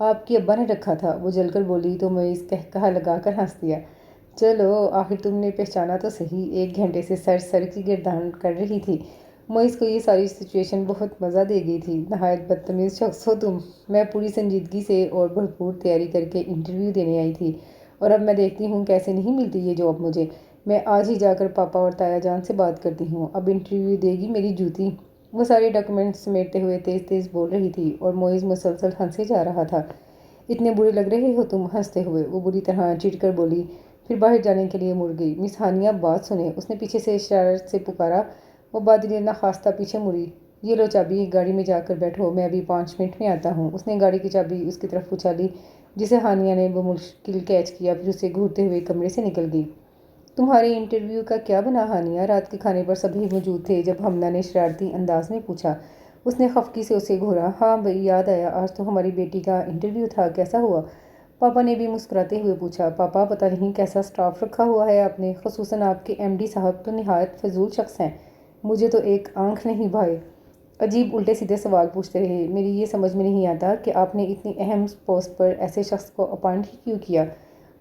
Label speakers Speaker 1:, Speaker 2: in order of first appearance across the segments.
Speaker 1: آپ کی ابا نے رکھا تھا، وہ جل کر بولی تو موئز کہا لگا کر ہنس دیا۔ چلو آخر تم نے پہچانا تو صحیح، 1 گھنٹے سے سر کی گردان کر رہی تھی۔ موئز کو یہ ساری سچویشن بہت مزہ دے گئی تھی۔ نہایت بدتمیز شخص ہو تم۔ میں پوری سنجیدگی سے اور بھرپور تیاری کر کے انٹرویو دینے آئی تھی، اور اب میں دیکھتی ہوں کیسے نہیں ملتی یہ جاب مجھے۔ میں آج ہی جا کر پاپا اور تایا جان سے بات کرتی ہوں، اب انٹرویو دے گی میری جوتی۔ وہ سارے ڈاکومنٹس سمیٹتے ہوئے تیز تیز بول رہی تھی اور موئز مسلسل ہنسے جا رہا تھا۔ اتنے برے لگ رہے ہو تم ہنستے ہوئے، وہ بری طرح چڑ کر بولی، پھر باہر جانے کے لیے مڑ گئی۔ مس ہانیہ بات سنیں، اس نے پیچھے سے شرارت سے پکارا۔ وہ بادل ناخواستہ پیچھے مڑی۔ یہ لو چابی، گاڑی میں جا کر بیٹھو، میں ابھی 5 منٹ میں آتا ہوں۔ اس نے گاڑی کی چابی اس کی طرف اچھالی، جسے ہانیہ نے بمشکل کیچ کیا، پھر اسے گھورتے ہوئے کمرے سے نکل گئی۔ تمہارے انٹرویو کا کیا بنا ہانیہ؟ رات کے کھانے پر سبھی موجود تھے جب حمنہ نے شرارتی انداز میں پوچھا۔ اس نے خفگی سے اسے گھورا۔ ہاں بھئی، یاد آیا، آج تو ہماری بیٹی کا انٹرویو تھا، کیسا ہوا؟ پاپا نے بھی مسکراتے ہوئے پوچھا۔ پاپا، پتہ نہیں کیسا سٹاف رکھا ہوا ہے آپ نے، خصوصاً آپ کے ایم ڈی صاحب تو نہایت فضول شخص ہیں، مجھے تو ایک آنکھ نہیں بھائے۔ عجیب الٹے سیدھے سوال پوچھتے رہے، میری یہ سمجھ میں نہیں آتا کہ آپ نے اتنی اہم پوسٹ پر ایسے شخص کو اپائنٹ ہی کیوں کیا؟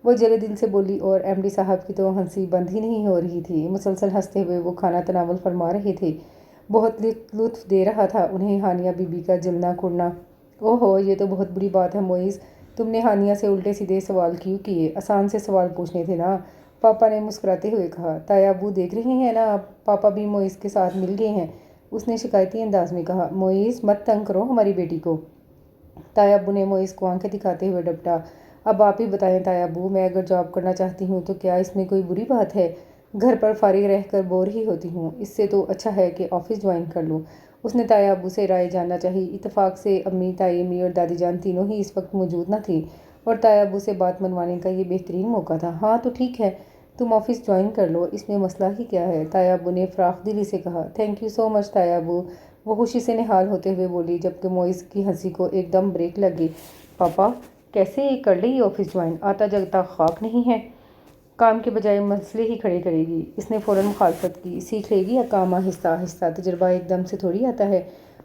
Speaker 1: وہ جلے دل سے بولی، اور ایم ڈی صاحب کی تو ہنسی بند ہی نہیں ہو رہی تھی۔ مسلسل ہنستے ہوئے وہ کھانا تناول فرما رہے تھے، بہت لطف دے رہا تھا انہیں ہانیہ بی بی کا جلنا کوڑنا۔ اوہو، یہ تو بہت بری بات ہے موئز، تم نے ہانیہ سے الٹے سیدھے سوال کیوں کیے؟ آسان سے سوال پوچھنے تھے نا، پاپا نے مسکراتے ہوئے کہا۔ تایا ابو دیکھ رہے ہیں نا، پاپا بھی موئز کے ساتھ مل گئے ہیں، اس نے شکایتی انداز میں کہا۔ موئز، مت تنگ کرو ہماری بیٹی کو، تایا ابو نے موئز کو آنکھیں دکھاتے ہوئے ڈپٹا۔ اب آپ ہی بتائیں تایا ابو، میں اگر جاب کرنا چاہتی ہوں تو کیا اس میں کوئی بری بات ہے؟ گھر پر فارغ رہ کر بور ہی ہوتی ہوں، اس سے تو اچھا ہے کہ آفس جوائن کر لوں۔ اس نے تایا ابو سے رائے جاننا چاہی۔ اتفاق سے امی، تائی امی اور دادی جان تینوں ہی اس وقت موجود نہ تھیں، اور تایا ابو سے بات منوانے کا یہ بہترین موقع تھا۔ ہاں تو ٹھیک ہے، تم آفس جوائن کر لو، اس میں مسئلہ ہی کیا ہے؟ تایا ابو نے فراخ دلی سے کہا۔ تھینک یو سو مچ تایا ابو، وہ خوشی سے نہال ہوتے ہوئے بولی، جبکہ موئز کی ہنسی کو ایک دم بریک لگ گئی۔ پاپا، کیسے کر لے گی آفس جوائن؟ آتا جگتا خاک نہیں ہے، کام کے بجائے مسئلے ہی کھڑے کرے گی۔ اس نے فوراً مخالفت کی۔ سیکھ لے گی یا کام آہستہ آہستہ، تجربہ ایک دم سے تھوڑی آتا ہے،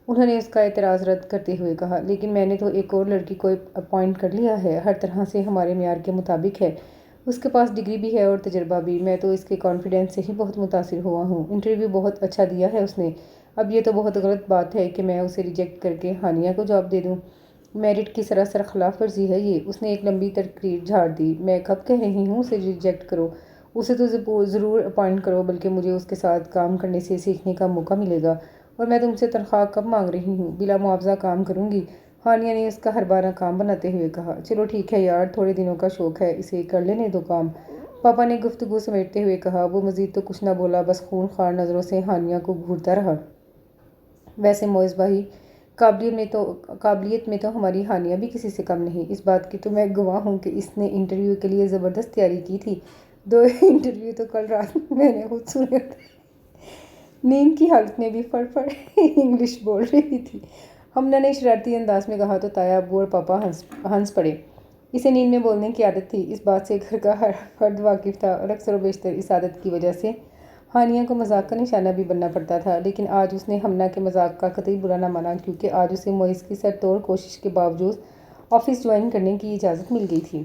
Speaker 1: انہوں نے اس کا اعتراض رد کرتے ہوئے کہا۔ لیکن میں نے تو ایک اور لڑکی کو اپائنٹ کر لیا ہے، ہر طرح سے ہمارے معیار کے مطابق ہے، اس کے پاس ڈگری بھی ہے اور تجربہ بھی، میں تو اس کے کانفیڈنس سے ہی بہت متاثر ہوا ہوں، انٹرویو بہت اچھا دیا ہے اس نے۔ اب یہ تو بہت غلط بات ہے کہ میں اسے ریجیکٹ کر کے ہانیہ کو جاب دے دوں، میرٹ کی سراسر خلاف ورزی ہے یہ۔ اس نے ایک لمبی تقریر جھاڑ دی۔ میں کب کہہ رہی ہوں اسے ریجیکٹ کرو، اسے تو ضرور اپائنٹ کرو، بلکہ مجھے اس کے ساتھ کام کرنے سے سیکھنے کا موقع ملے گا، اور میں تم سے تنخواہ کب مانگ رہی ہوں، بلا معاوضہ کام کروں گی، ہانیہ نے اس کا ہر بار کام بناتے ہوئے کہا۔ چلو ٹھیک ہے یار، تھوڑے دنوں کا شوق ہے، اسے کر لینے دو کام، پاپا نے گفتگو سمیٹتے ہوئے کہا۔ وہ مزید تو کچھ نہ بولا، بس خون خوار نظروں سے ہانیہ کو گھورتا رہا۔ ویسے موئز بھائی، قابلیت میں تو ہماری ہانیہ بھی کسی سے کم نہیں، اس بات کی تو میں گواہ ہوں کہ اس نے انٹرویو کے لیے زبردست تیاری کی تھی۔ 2 انٹرویو تو کل رات میں نے خود سنے تھے، نیند کی حالت میں بھی فڑ فڑ انگلش بول رہی تھی، حمنہ نے شرارتی انداز میں کہا تو تایا ابو اور پاپا ہنس پڑے۔ اسے نیند میں بولنے کی عادت تھی، اس بات سے گھر کا ہر فرد واقف تھا، اور اکثر و بیشتر اس عادت کی وجہ سے ہانیہ کو مذاق کا نشانہ بھی بننا پڑتا تھا۔ لیکن آج اس نے حمنہ کے مذاق کا قطعی برا نہ مانا، کیونکہ آج اسے موئز کی سر توڑ کوشش کے باوجود آفس جوائن کرنے کی اجازت مل گئی تھی۔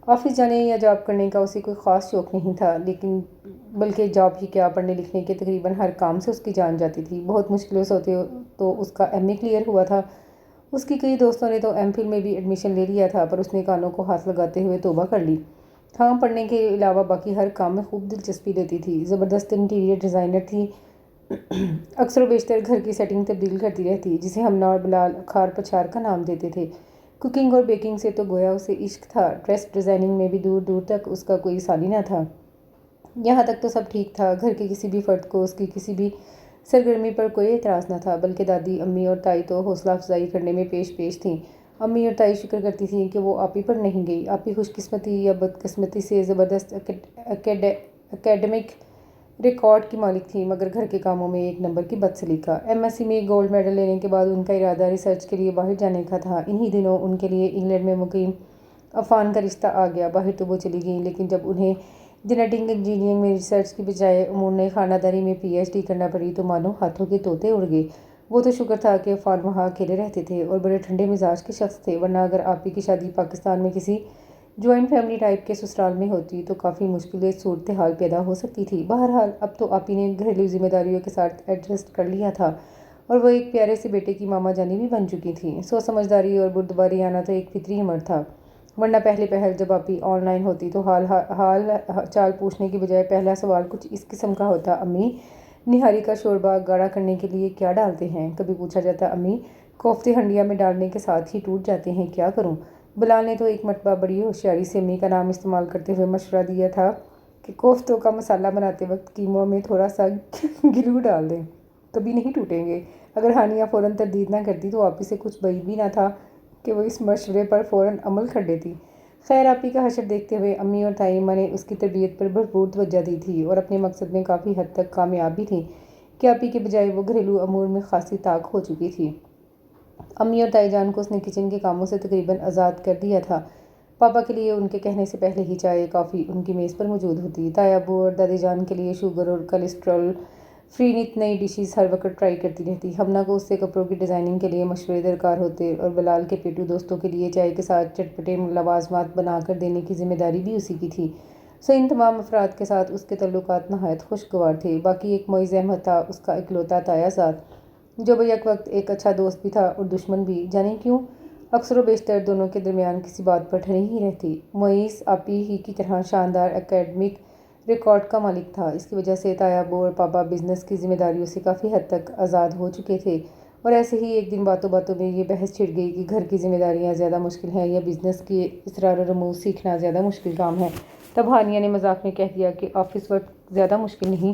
Speaker 1: آفس جانے یا جاب کرنے کا اسے کوئی خاص شوق نہیں تھا، لیکن بلکہ جاب ہی کیا، پڑھنے لکھنے کے تقریباً ہر کام سے اس کی جان جاتی تھی۔ بہت مشکلوں سے ہوتے تو اس کا ایم اے کلیئر ہوا تھا، اس کی کئی دوستوں نے تو ایم فل میں بھی ایڈمیشن لے لیا تھا، پر اس نے کانوں کو ہاتھ لگاتے ہوئے توبہ کر لی۔ ہاں، پڑھنے کے علاوہ باقی ہر کام میں خوب دلچسپی لیتی تھی، زبردست انٹیریئر ڈیزائنر تھی، اکثر و بیشتر گھر کی سیٹنگ تبدیل کرتی رہتی، جسے حمنہ اور بلال کھار پچھار کا نام دیتے تھے۔ کوکنگ اور بیکنگ سے تو گویا اسے عشق تھا، ڈریس ڈیزائننگ میں بھی دور دور تک اس کا کوئی ثانی نہ تھا۔ یہاں تک تو سب ٹھیک تھا، گھر کے کسی بھی فرد کو اس کی کسی بھی سرگرمی پر کوئی اعتراض نہ تھا، بلکہ دادی، امی اور تائی تو حوصلہ افزائی کرنے میں پیش تھیں۔ امی اور تائی شکر کرتی تھیں کہ وہ آپی پر نہیں گئی۔ آپی خوش قسمتی یا بدقسمتی سے زبردست اکیڈمک ریکارڈ کی مالک تھی، مگر گھر کے کاموں میں ایک نمبر کی بد سلیقہ۔ ایم ایس سی میں گولڈ میڈل لینے کے بعد ان کا ارادہ ریسرچ کے لیے باہر جانے کا تھا۔ انہی دنوں ان کے لیے انگلینڈ میں مقیم عفان کا رشتہ آ گیا۔ باہر تو وہ چلی گئیں، لیکن جب انہیں جینیٹک انجینئرنگ میں ریسرچ کی بجائے امور خانہ داری میں پی ایچ ڈی کرنا پڑی تو مانو ہاتھوں کے طوطے اڑ گئے۔ وہ تو شکر تھا کہ عفان وہاں اکیلے رہتے تھے اور بڑے ٹھنڈے مزاج کے شخص تھے، ورنہ اگر آپی کی شادی پاکستان میں کسی جوائنٹ فیملی ٹائپ کے سسرال میں ہوتی تو کافی مشکل صورتحال پیدا ہو سکتی تھی۔ بہرحال اب تو آپی نے گھریلو ذمہ داریوں کے ساتھ ایڈجسٹ کر لیا تھا اور وہ ایک پیارے سے بیٹے کی ماما جانی بھی بن چکی تھی۔ سوچ سمجھداری اور بردباری آنا تو ایک فطری امر تھا، ورنہ پہلے پہل جب آپی آن لائن ہوتی تو حال چال پوچھنے کی بجائے پہلا سوال کچھ اس قسم کا ہوتا: امی، نہاری کا شوربہ گاڑھا کرنے کے لیے کیا ڈالتے ہیں؟ کبھی پوچھا جاتا: امی، کوفتے ہنڈیا میں ڈالنے کے ساتھ ہی ٹوٹ جاتے ہیں، کیا کروں؟ بلال نے تو ایک مرتبہ بڑی ہوشیاری سے امی کا نام استعمال کرتے ہوئے مشورہ دیا تھا کہ کوفتوں کا مسالہ بناتے وقت قیموں میں تھوڑا سا گلو ڈال دیں، کبھی نہیں ٹوٹیں گے۔ اگر ہانیہ فوراً تردید نہ کرتی تو آپی سے کچھ بعید بھی نہ تھا کہ وہ اس مشورے پر فوراً عمل کر لیتی۔ خیر، آپی کا حشر دیکھتے ہوئے امی اور تائی اماں نے اس کی تربیت پر بھرپور توجہ دی تھی اور اپنے مقصد میں کافی حد تک کامیاب بھی تھی کہ آپی کے بجائے وہ گھریلو امور میں خاصی طاق ہو چکی تھی۔ امی اور تائی جان کو اس نے کچن کے کاموں سے تقریباً آزاد کر دیا تھا۔ پاپا کے لیے ان کے کہنے سے پہلے ہی چائے کافی ان کی میز پر موجود ہوتی۔ تائی ابو اور دادی جان کے لیے شوگر اور کولیسٹرول فری نت نئی ڈشز ہر وقت ٹرائی کرتی رہتی۔ ہمنا کو اس سے کپڑوں کی ڈیزائننگ کے لیے مشورے درکار ہوتے اور بلال کے پیٹو دوستوں کے لیے چائے کے ساتھ چٹپٹے لوازمات بنا کر دینے کی ذمہ داری بھی اسی کی تھی۔ سو ان تمام افراد کے ساتھ اس کے تعلقات نہایت خوشگوار تھے۔ باقی ایک معیز احمد تھا، اس کا اکلوتا تایا زاد، جو بیک وقت ایک اچھا دوست بھی تھا اور دشمن بھی، جانے کیوں؟ اکثر و بیشتر دونوں کے درمیان کسی بات پر ٹھنی ہی رہتی۔ معیز آپی ہی کی طرح شاندار اکیڈمک ریکارڈ کا مالک تھا۔ اس کی وجہ سے تائی ابو اور پاپا بزنس کی ذمہ داریوں سے کافی حد تک آزاد ہو چکے تھے، اور ایسے ہی ایک دن باتوں باتوں میں یہ بحث چھڑ گئی کہ گھر کی ذمہ داریاں زیادہ مشکل ہیں یا بزنس کی اسرار و رموز سیکھنا زیادہ مشکل کام ہے۔ تب ہانیہ نے مذاق میں کہہ دیا کہ آفس ورک زیادہ مشکل نہیں،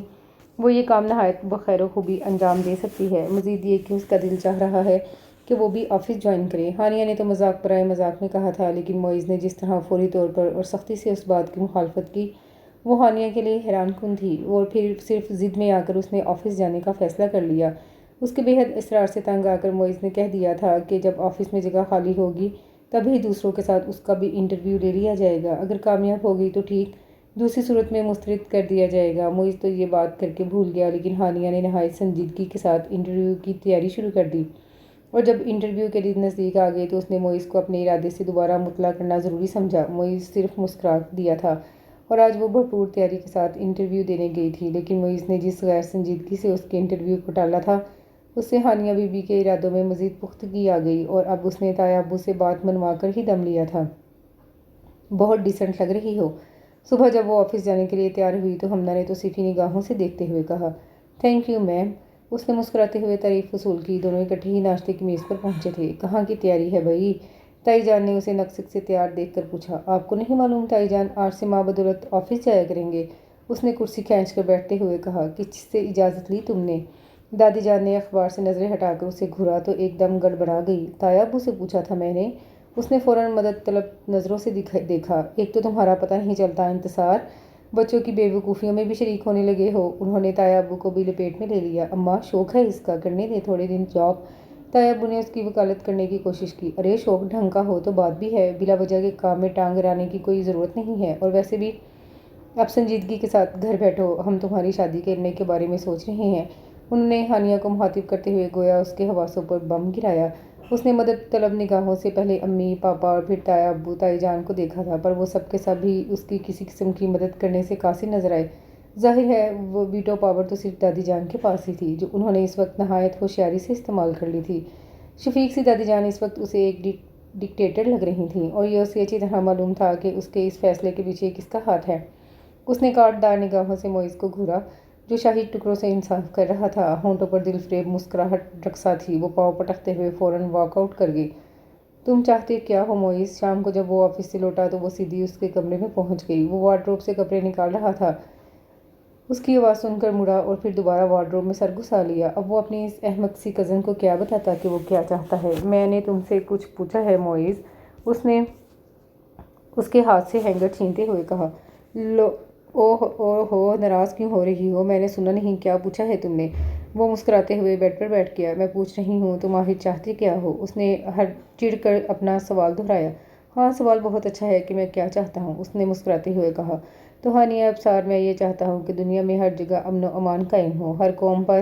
Speaker 1: وہ یہ کام نہایت بخیر و خوبی انجام دے سکتی ہے۔ مزید یہ کہ اس کا دل چاہ رہا ہے کہ وہ بھی آفس جوائن کرے۔ ہانیہ نے تو مذاق برائے مذاق میں کہا تھا، لیکن معیز نے جس طرح فوری طور پر اور سختی سے اس بات کی مخالفت کی، وہ ہانیہ کے لیے حیران کن تھی، اور پھر صرف ضد میں آ کر اس نے آفس جانے کا فیصلہ کر لیا۔ اس کے بے حد اصرار سے تنگ آ کر معیز نے کہہ دیا تھا کہ جب آفس میں جگہ خالی ہوگی تبھی دوسروں کے ساتھ اس کا بھی انٹرویو لے لیا جائے گا، اگر کامیاب ہوگی تو ٹھیک، دوسری صورت میں مسترد کر دیا جائے گا۔ معیز تو یہ بات کر کے بھول گیا، لیکن ہانیہ نے نہایت سنجیدگی کے ساتھ انٹرویو کی تیاری شروع کر دی، اور جب انٹرویو کے دن نزدیک آ گئے تو اس نے معیز کو اپنے ارادے سے دوبارہ مطلع کرنا ضروری سمجھا۔ معیز صرف مسکرا دیا تھا، اور آج وہ بھرپور تیاری کے ساتھ انٹرویو دینے گئی تھی، لیکن معیز نے جس غیر سنجیدگی سے اس کے انٹرویو کو ٹالا تھا، اس سے ہانیہ بی بی کے ارادوں میں مزید پختگی آ گئی، اور اب اس نے تائی ابو سے بات منوا کر ہی دم لیا تھا۔ بہت ڈیسنٹ لگ رہی ہو۔ صبح جب وہ آفس جانے کے لیے تیار ہوئی تو ہمنا نے تو صفی نگاہوں سے دیکھتے ہوئے کہا: تھینک یو میم۔ اس نے مسکراتے ہوئے تعریف وصول کی۔ دونوں اکٹھے ہی ناشتے کی میز پر پہنچے تھے۔ کہاں کی تیاری ہے بھائی؟ تائی جان نے اسے نقص سے تیار دیکھ کر پوچھا۔ آپ کو نہیں معلوم تائی جان، آج سے ماں بدولت آفس جایا کریں گے؟ اس نے کرسی کھینچ کر بیٹھتے ہوئے کہا۔ کس سے اجازت لی تم نے؟ دادی جان نے اخبار سے نظریں ہٹا کر اسے گھورا تو ایک دم گڑبڑا گئی۔ تائی ابو سے پوچھا تھا میں نے۔ اس نے فوراً مدد طلب نظروں سے دیکھا۔ ایک تو تمہارا پتہ نہیں چلتا انتصار، بچوں کی بے وقوفیوں میں بھی شریک ہونے لگے ہو۔ انہوں نے تائی ابو کو بھی لپیٹ میں لے لیا۔ اماں، شوق ہے اس کا، کرنے دیں تھوڑے دن جاب۔ تائی ابو نے اس کی وکالت کرنے کی کوشش کی۔ ارے شوق ڈھنگ کا ہو تو بات بھی ہے، بلا وجہ کے کام میں ٹانگ اڑانے کی کوئی ضرورت نہیں ہے، اور ویسے بھی اب سنجیدگی کے ساتھ گھر بیٹھو، ہم تمہاری شادی کرنے کے بارے میں سوچ رہے ہیں۔ انہوں نے ہانیہ کو مخاطب کرتے ہوئے گویا اس کے حواسوں پر بم گرایا۔ اس نے مدد طلب نگاہوں سے پہلے امی، پاپا اور پھر تائی ابو، تائی جان کو دیکھا تھا، پر وہ سب کے سب ہی اس کی کسی قسم کی مدد کرنے سے قاصر نظر آئے۔ ظاہر ہے وہ ویٹو پاور تو صرف دادی جان کے پاس ہی تھی، جو انہوں نے اس وقت نہایت ہوشیاری سے استعمال کر لی تھی۔ شفیق سی دادی جان اس وقت اسے ایک ڈکٹیٹر لگ رہی تھیں، اور یہ اسے اچھی طرح معلوم تھا کہ اس کے اس فیصلے کے پیچھے کس کا ہاتھ ہے۔ اس نے کاٹ دار نگاہوں سے معیز کو گھورا، جو شاہی ٹکڑوں سے انصاف کر رہا تھا۔ ہونٹوں پر دل فریب مسکراہٹ رقصا تھی۔ وہ پاؤں پٹکتے ہوئے فوراً واک آؤٹ کر گئی۔ تم چاہتے کیا ہو معیز؟ شام کو جب وہ آفس سے لوٹا تو وہ سیدھی اس کے کمرے میں پہنچ گئی۔ وہ وارڈروب سے کپڑے نکال رہا تھا۔ اس کی آواز سن کر مڑا اور پھر دوبارہ وارڈروب میں سر گھسا لیا۔ اب وہ اپنی اس احمق سی کزن کو کیا بتاتا کہ وہ کیا چاہتا ہے؟ میں نے تم سے کچھ پوچھا ہے معیز؟ اس نے اس کے ہاتھ سے ہینگر چھینتے ہوئے کہا۔ اوہ ہو، ناراض کیوں ہو رہی ہو؟ میں نے سنا نہیں، کیا پوچھا ہے تم نے؟ وہ مسکراتے ہوئے بیڈ پر بیٹھ گیا۔ میں پوچھ رہی ہوں تم آخر چاہتے کیا ہو؟ اس نے چڑھ کر اپنا سوال دہرایا۔ ہاں، سوال بہت اچھا ہے کہ میں کیا چاہتا ہوں، اس نے مسکراتے ہوئے کہا۔ تو ہانیہ ابصار، میں یہ چاہتا ہوں کہ دنیا میں ہر جگہ امن و امان قائم ہو، ہر قوم پر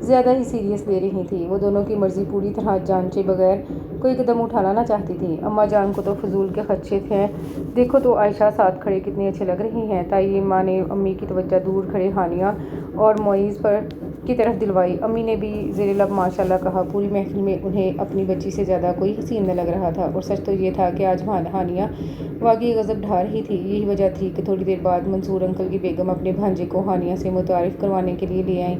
Speaker 1: زیادہ ہی سیریس لے رہی تھیں۔ وہ دونوں کی مرضی پوری طرح جانچے بغیر کوئی قدم اٹھانا نہ چاہتی تھیں۔ اماں جان کو تو فضول کے خدشے تھے۔ دیکھو تو عائشہ ساتھ کھڑے کتنے اچھے لگ رہی ہیں۔ تائی ماں نے امی کی توجہ دور کھڑے ہانیہ اور معیز پر کی طرف دلوائی۔ امی نے بھی زیر لب ماشاء اللہ کہا۔ پوری محفل میں انہیں اپنی بچی سے زیادہ کوئی حسین نہ لگ رہا تھا، اور سچ تو یہ تھا کہ آج ہانیہ واقعی غضب ڈھا رہی تھی۔ یہی وجہ تھی کہ تھوڑی دیر بعد منصور انکل کی بیگم اپنے بھانجے کو ہانیہ سے متعارف کروانے کے لیے لے آئیں۔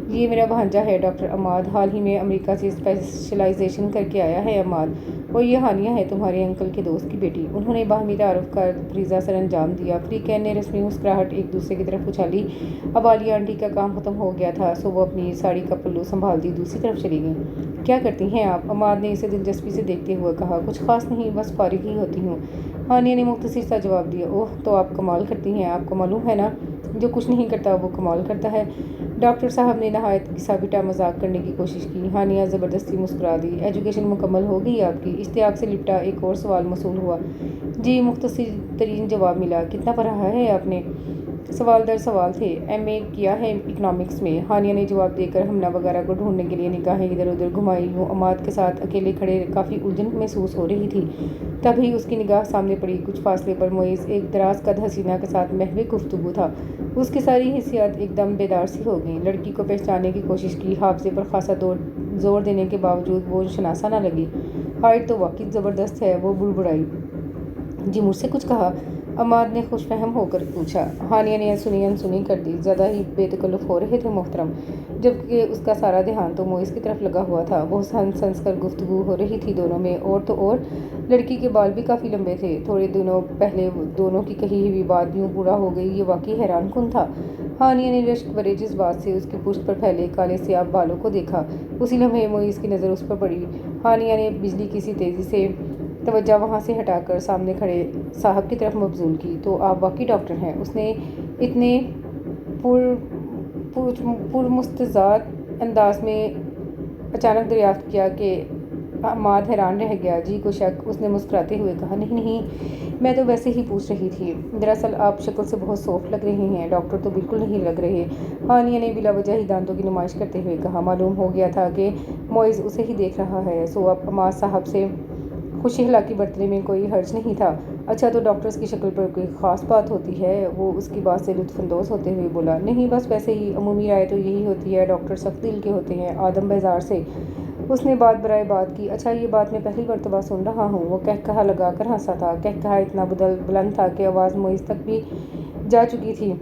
Speaker 1: یہ میرا بھانجا ہے ڈاکٹر عماد، حال ہی میں امریکہ سے اسپیشلائزیشن کر کے آیا ہے عماد، اور یہ ہانیہ ہے تمہارے انکل کے دوست کی بیٹی۔ انہوں نے باہمی تعارف کا فریضہ سر انجام دیا۔ فریقین نے رسمی مسکراہٹ ایک دوسرے کی طرف اچھالی۔ اب عالیہ آنٹی کا کام ختم ہو گیا تھا، سو وہ اپنی ساڑی کا پلو سنبھالتی دوسری طرف چلی گئیں۔ کیا کرتی ہیں آپ؟ عماد نے اسے دلچسپی سے دیکھتے ہوئے کہا۔ کچھ خاص نہیں، بس فارغ ہی ہوتی ہوں، ہانیہ نے مختصر سا جواب دیا۔ اوہ، تو آپ کمال کرتی ہیں، آپ کو معلوم ہے نا، جو کچھ نہیں کرتا وہ کمال کرتا ہے۔ ڈاکٹر صاحب نے نہایت گھسا-پٹا مذاق کرنے کی کوشش کی۔ ہانیہ زبردستی مسکرا دی۔ ایجوکیشن مکمل ہو گئی آپ کی؟ اشتیاق سے لپٹا ایک اور سوال موصول ہوا۔ جی، مختصر ترین جواب ملا۔ کتنا پڑھا ہے آپ نے؟ سوال در سوال تھے۔ ایم اے کیا ہے اکنامکس میں، ہانیہ نے جواب دے کر ہمنا وغیرہ کو ڈھونڈنے کے لیے نگاہیں ادھر ادھر گھمائی۔ یوں عماد کے ساتھ اکیلے کھڑے کافی الجھن محسوس ہو رہی تھی۔ تبھی اس کی نگاہ سامنے پڑی۔ کچھ فاصلے پر معیز ایک دراز قد حسینہ کے ساتھ محو گفتگو تھا۔ اس کی ساری حسیات ایک دم بیدار سی ہو گئیں۔ لڑکی کو پہچاننے کی کوشش کی، حافظے پر خاصا زور دینے کے باوجود وہ شناسا نہ لگی۔ ہائٹ تو واقعی زبردست ہے، وہ بڑبڑائی۔ جی، مجھ سے کچھ کہا؟ عماد نے خوش فہم ہو کر پوچھا۔ ہانیہ نے انسنی کر دی۔ زیادہ ہی بے تکلف ہو رہے تھے محترم، جبکہ اس کا سارا دھیان تو معیز کی طرف لگا ہوا تھا۔ بہت ہنس کر گفتگو ہو رہی تھی دونوں میں، اور تو اور لڑکی کے بال بھی کافی لمبے تھے۔ تھوڑے دنوں پہلے دونوں کی کہی ہوئی بات یوں پورا ہو گئی، یہ واقعی حیران کن تھا۔ ہانیہ نے رشک بھرے جذبات سے اس کی پشت پر پھیلے کالے سیاہ بالوں کو دیکھا۔ اسی لمحے معیز کی نظر اس پر پڑی۔ ہانیہ نے بجلی کی سی تیزی سے توجہ وہاں سے ہٹا کر سامنے کھڑے صاحب کی طرف مبذول کی۔ تو آپ واقعی ڈاکٹر ہیں؟ اس نے اتنے پرمستضاد انداز میں اچانک دریافت کیا کہ عماد حیران رہ گیا۔ جی، کوئی شک؟ اس نے مسکراتے ہوئے کہا۔ نہیں، میں تو ویسے ہی پوچھ رہی تھی۔ دراصل آپ شکل سے بہت سافٹ لگ رہے ہیں، ڈاکٹر تو بالکل نہیں لگ رہے، ہانیہ نے بلا وجہ ہی دانتوں کی نمائش کرتے ہوئے کہا۔ معلوم ہو گیا تھا کہ معیز اسے ہی دیکھ رہا ہے، سو اب عماد صاحب سے خوش اخلاقی برتنے میں کوئی حرج نہیں تھا۔ اچھا، تو ڈاکٹرز کی شکل پر کوئی خاص بات ہوتی ہے؟ وہ اس کی بات سے لطف اندوز ہوتے ہوئے بولا۔ نہیں، بس ویسے ہی، عمومی رائے تو یہی ہوتی ہے، ڈاکٹر سخت دل کے ہوتے ہیں، آدم بیزار سے۔ اس نے بات برائے بات کی۔ اچھا، یہ بات میں پہلی مرتبہ سن رہا ہوں۔ وہ کہا لگا کر ہنسا تھا۔ کہا اتنا بلند تھا کہ آواز معیز تک بھی جا چکی تھی۔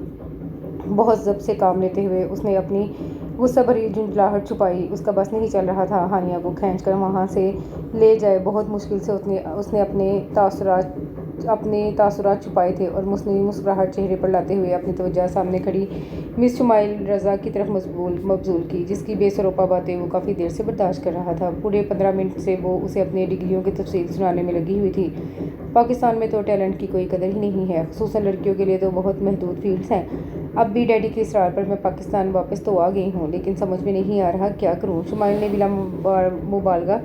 Speaker 1: بہت ضبط سے کام لیتے ہوئے اس نے اپنی غصہ بھری جھنجھلاہٹ چھپائی۔ اس کا بس نہیں چل رہا تھا ہانیہ کو کھینچ کر وہاں سے لے جائے۔ بہت مشکل سے اس نے اپنے تاثرات چھپائے تھے اور مصنوعی مسکراہٹ چہرے پر لاتے ہوئے اپنی توجہ سامنے کھڑی مس شمائل رضا کی طرف مبذول کی، جس کی بے سروپا باتیں وہ کافی دیر سے برداشت کر رہا تھا۔ پورے 15 منٹ سے وہ اسے اپنی ڈگریوں کی تفصیل سنانے میں لگی ہوئی تھی۔ پاکستان میں تو ٹیلنٹ کی کوئی قدر ہی نہیں ہے، خصوصاً لڑکیوں کے لیے تو بہت محدود فیلڈز ہیں۔ اب بھی ڈیڈی کے اصرار پر میں پاکستان واپس تو آ گئی ہوں، لیکن سمجھ میں نہیں آ رہا کیا کروں۔ شمائل نے بلا مبالغہ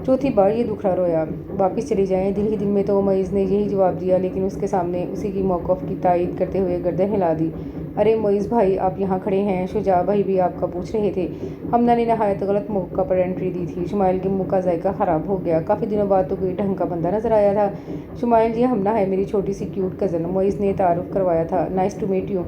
Speaker 1: چوتھی بار یہ دکھڑا رویا۔ واپس چلی جائیں؟ دل ہی دل میں تو معیز نے یہی جواب دیا، لیکن اس کے سامنے اسی کی موقف کی تائید کرتے ہوئے گردن ہلا دی۔ ارے معیز بھائی، آپ یہاں کھڑے ہیں، شجاع بھائی بھی آپ کا پوچھ رہے تھے۔ ہمنا نے نہایت غلط موقع پر انٹری دی تھی۔ شمائل کے منہ کا ذائقہ خراب ہو گیا۔ کافی دنوں بعد تو کوئی ڈھنگ کا بندہ نظر آیا تھا۔ شمائل، یہ ہمنا ہے، میری چھوٹی سی کیوٹ کزن، معیز نے تعارف کروایا تھا۔ Nice to meet you.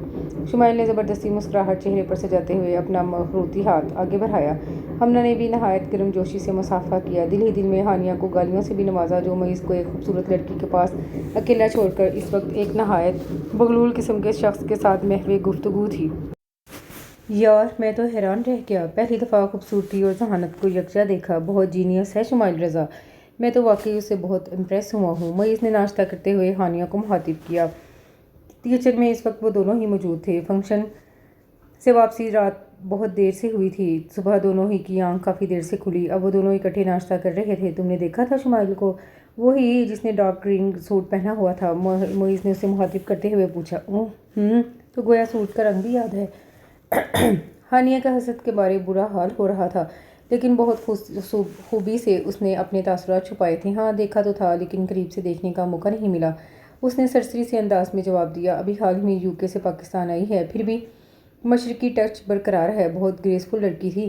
Speaker 1: Shumail نے زبردستی مسکراہٹ چہرے پر سجاتے ہوئے اپنا مخروطی ہاتھ آگے بڑھایا۔ ہمنا نے بھی نہایت گرم جوشی سے مصافحہ کیا، دل ہی دل میں ہانیہ کو گالیوں سے بھی نوازا، جو معیز کو ایک خوبصورت لڑکی کے پاس اکیلا چھوڑ کر اس وقت ایک نہایت بغلول قسم کے شخص کے ساتھ محو گفتگو تھی۔ یار، میں تو حیران رہ گیا، پہلی دفعہ خوبصورتی اور ذہانت کو یکجا دیکھا۔ بہت جینیس ہے شمائل رضا، میں تو واقعی اس سے بہت امپریس ہوا ہوں۔ معیز نے ناشتہ کرتے ہوئے ہانیہ کو مخاطب کیا۔ کچن میں اس وقت وہ دونوں ہی موجود تھے۔ فنکشن سے واپسی رات بہت دیر سے ہوئی تھی۔ صبح دونوں ہی کی آنکھ کافی دیر سے کھلی۔ اب وہ دونوں اکٹھے ناشتہ کر رہے تھے۔ تم نے دیکھا تھا شمائل کو؟ وہی جس نے ڈارک گرین سوٹ پہنا ہوا تھا، معیز نے اسے مخاطب کرتے ہوئے پوچھا۔ تو گویا سوٹ کا رنگ بھی یاد ہے۔ ہانیہ کا حسد کے بارے برا حال ہو رہا تھا، لیکن بہت خوبی سے اس نے اپنے تاثرات چھپائے تھے۔ ہاں، دیکھا تو تھا، لیکن قریب سے دیکھنے کا موقع نہیں ملا، اس نے سرسری سے انداز میں جواب دیا۔ ابھی حال ہی میں UK سے پاکستان آئی ہے، پھر بھی مشرقی ٹچ برقرار ہے، بہت گریسفل لڑکی تھی۔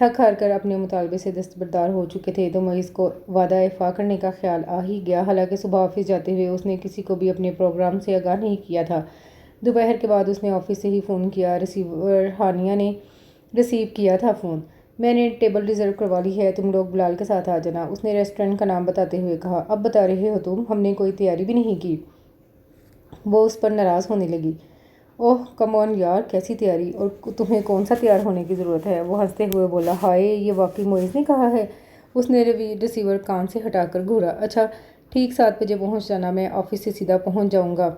Speaker 1: تھک ہار کر اپنے مطالبے سے دستبردار ہو چکے تھے تو معیز کو وعدہ افاع کرنے کا خیال آ ہی گیا، حالانکہ صبح آفس جاتے ہوئے اس نے کسی کو بھی اپنے پروگرام سے آگاہ نہیں کیا تھا۔ دوپہر کے بعد اس نے آفس سے ہی فون کیا۔ ریسیور ہانیہ نے ریسیو کیا تھا فون۔ میں نے ٹیبل ریزرو کروا لی ہے، تم لوگ بلال کے ساتھ آ جانا، اس نے ریسٹورنٹ کا نام بتاتے ہوئے کہا۔ اب بتا رہے ہو تم، ہم نے کوئی تیاری بھی نہیں کی۔ وہ اس پر ناراض ہونے لگی۔ اوہ کم آن یار، کیسی تیاری، اور تمہیں کون سا تیار ہونے کی ضرورت ہے؟ وہ ہنستے ہوئے بولا۔ ہائے، یہ واقعی معیز نے کہا ہے؟ اس نے ریسیور کان سے ہٹا کر گھورا۔ اچھا ٹھیک 7 بجے پہنچ جانا، میں آفس سے سیدھا پہنچ جاؤں گا۔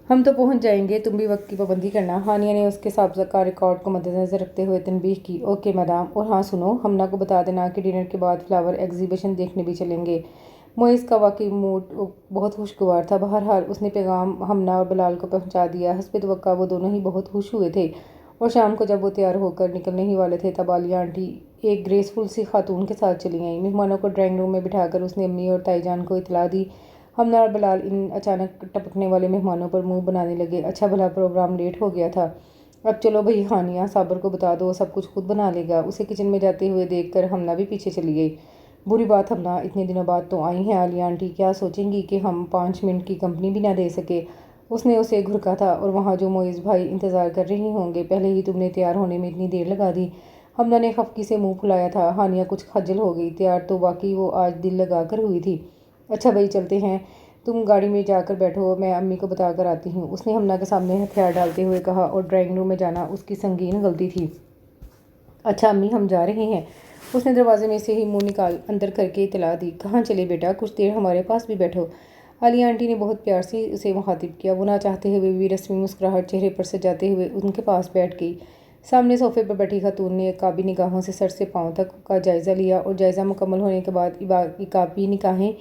Speaker 1: ہم تو پہنچ جائیں گے، تم بھی وقت کی پابندی کرنا۔ ہانیہ نے اس کے سابقہ ریکارڈ کو مد نظر رکھتے ہوئے تنبیہ کی۔ اوکے میڈم، اور ہاں سنو، ہمنا کو بتا دینا کہ ڈنر کے بعد فلاور ایگزیبیشن دیکھنے بھی چلیں گے۔ معیز کا واقعی موڈ بہت خوشگوار تھا۔ بہرحال اس نے پیغام ہمنا اور بلال کو پہنچا دیا۔ حسب توقع وہ دونوں ہی بہت خوش ہوئے تھے، اور شام کو جب وہ تیار ہو کر نکلنے ہی والے تھے تب عالیہ آنٹی ایک گریسفل سی خاتون کے ساتھ چلی آئیں۔ مہمانوں کو ڈرائنگ روم میں بٹھا کر اس نے امی اور تائی جان کو اطلاع دی۔ ہمنا اور بلال ان اچانک ٹپکنے والے مہمانوں پر منہ بنانے لگے۔ اچھا بھلا پروگرام لیٹ ہو گیا تھا۔ اب چلو بھئی ہانیہ، صابر کو بتا دو، سب کچھ خود بنا لے گا۔ اسے کچن میں جاتے ہوئے دیکھ کر ہمنا بھی پیچھے چلی گئی۔ بری بات ہمنا، اتنے دنوں بعد تو آئی ہیں عالیہ آنٹی، کیا سوچیں گی کہ ہم 5 منٹ کی کمپنی بھی نہ دے سکے؟ اس نے اسے گھرکا تھا۔ اور وہاں جو معیز بھائی انتظار کر رہے ہوں گے، پہلے ہی تم نے تیار ہونے میں اتنی دیر لگا دی۔ ہمنا نے خفگی سے منہ پھلایا تھا۔ ہانیہ کچھ خجل ہو گئی۔ تیار تو واقعی وہ آج دل لگا کر ہوئی تھی۔ اچھا بھائی چلتے ہیں، تم گاڑی میں جا کر بیٹھو، میں امی کو بتا کر آتی ہوں، اس نے ہمنا کے سامنے ہتھیار ڈالتے ہوئے کہا، اور ڈرائنگ روم میں جانا اس کی سنگین غلطی تھی۔ اچھا امی، ہم جا رہے ہیں، اس نے دروازے میں سے ہی منہ نکال اندر کر کے اطلاع دی۔ کہاں چلے بیٹا، کچھ دیر ہمارے پاس بھی بیٹھو۔ عالیہ آنٹی نے بہت پیار سے اسے مخاطب کیا۔ وہ نہ چاہتے ہوئے بھی رسمی مسکراہٹ چہرے پر سجاتے ہوئے ان کے پاس بیٹھ گئی۔ سامنے صوفے پر بیٹھی خاتون نے عقابی نگاہوں سے سر سے پاؤں تک کا جائزہ لیا، اور جائزہ مکمل ہونے کے بعد عقابی نگاہیں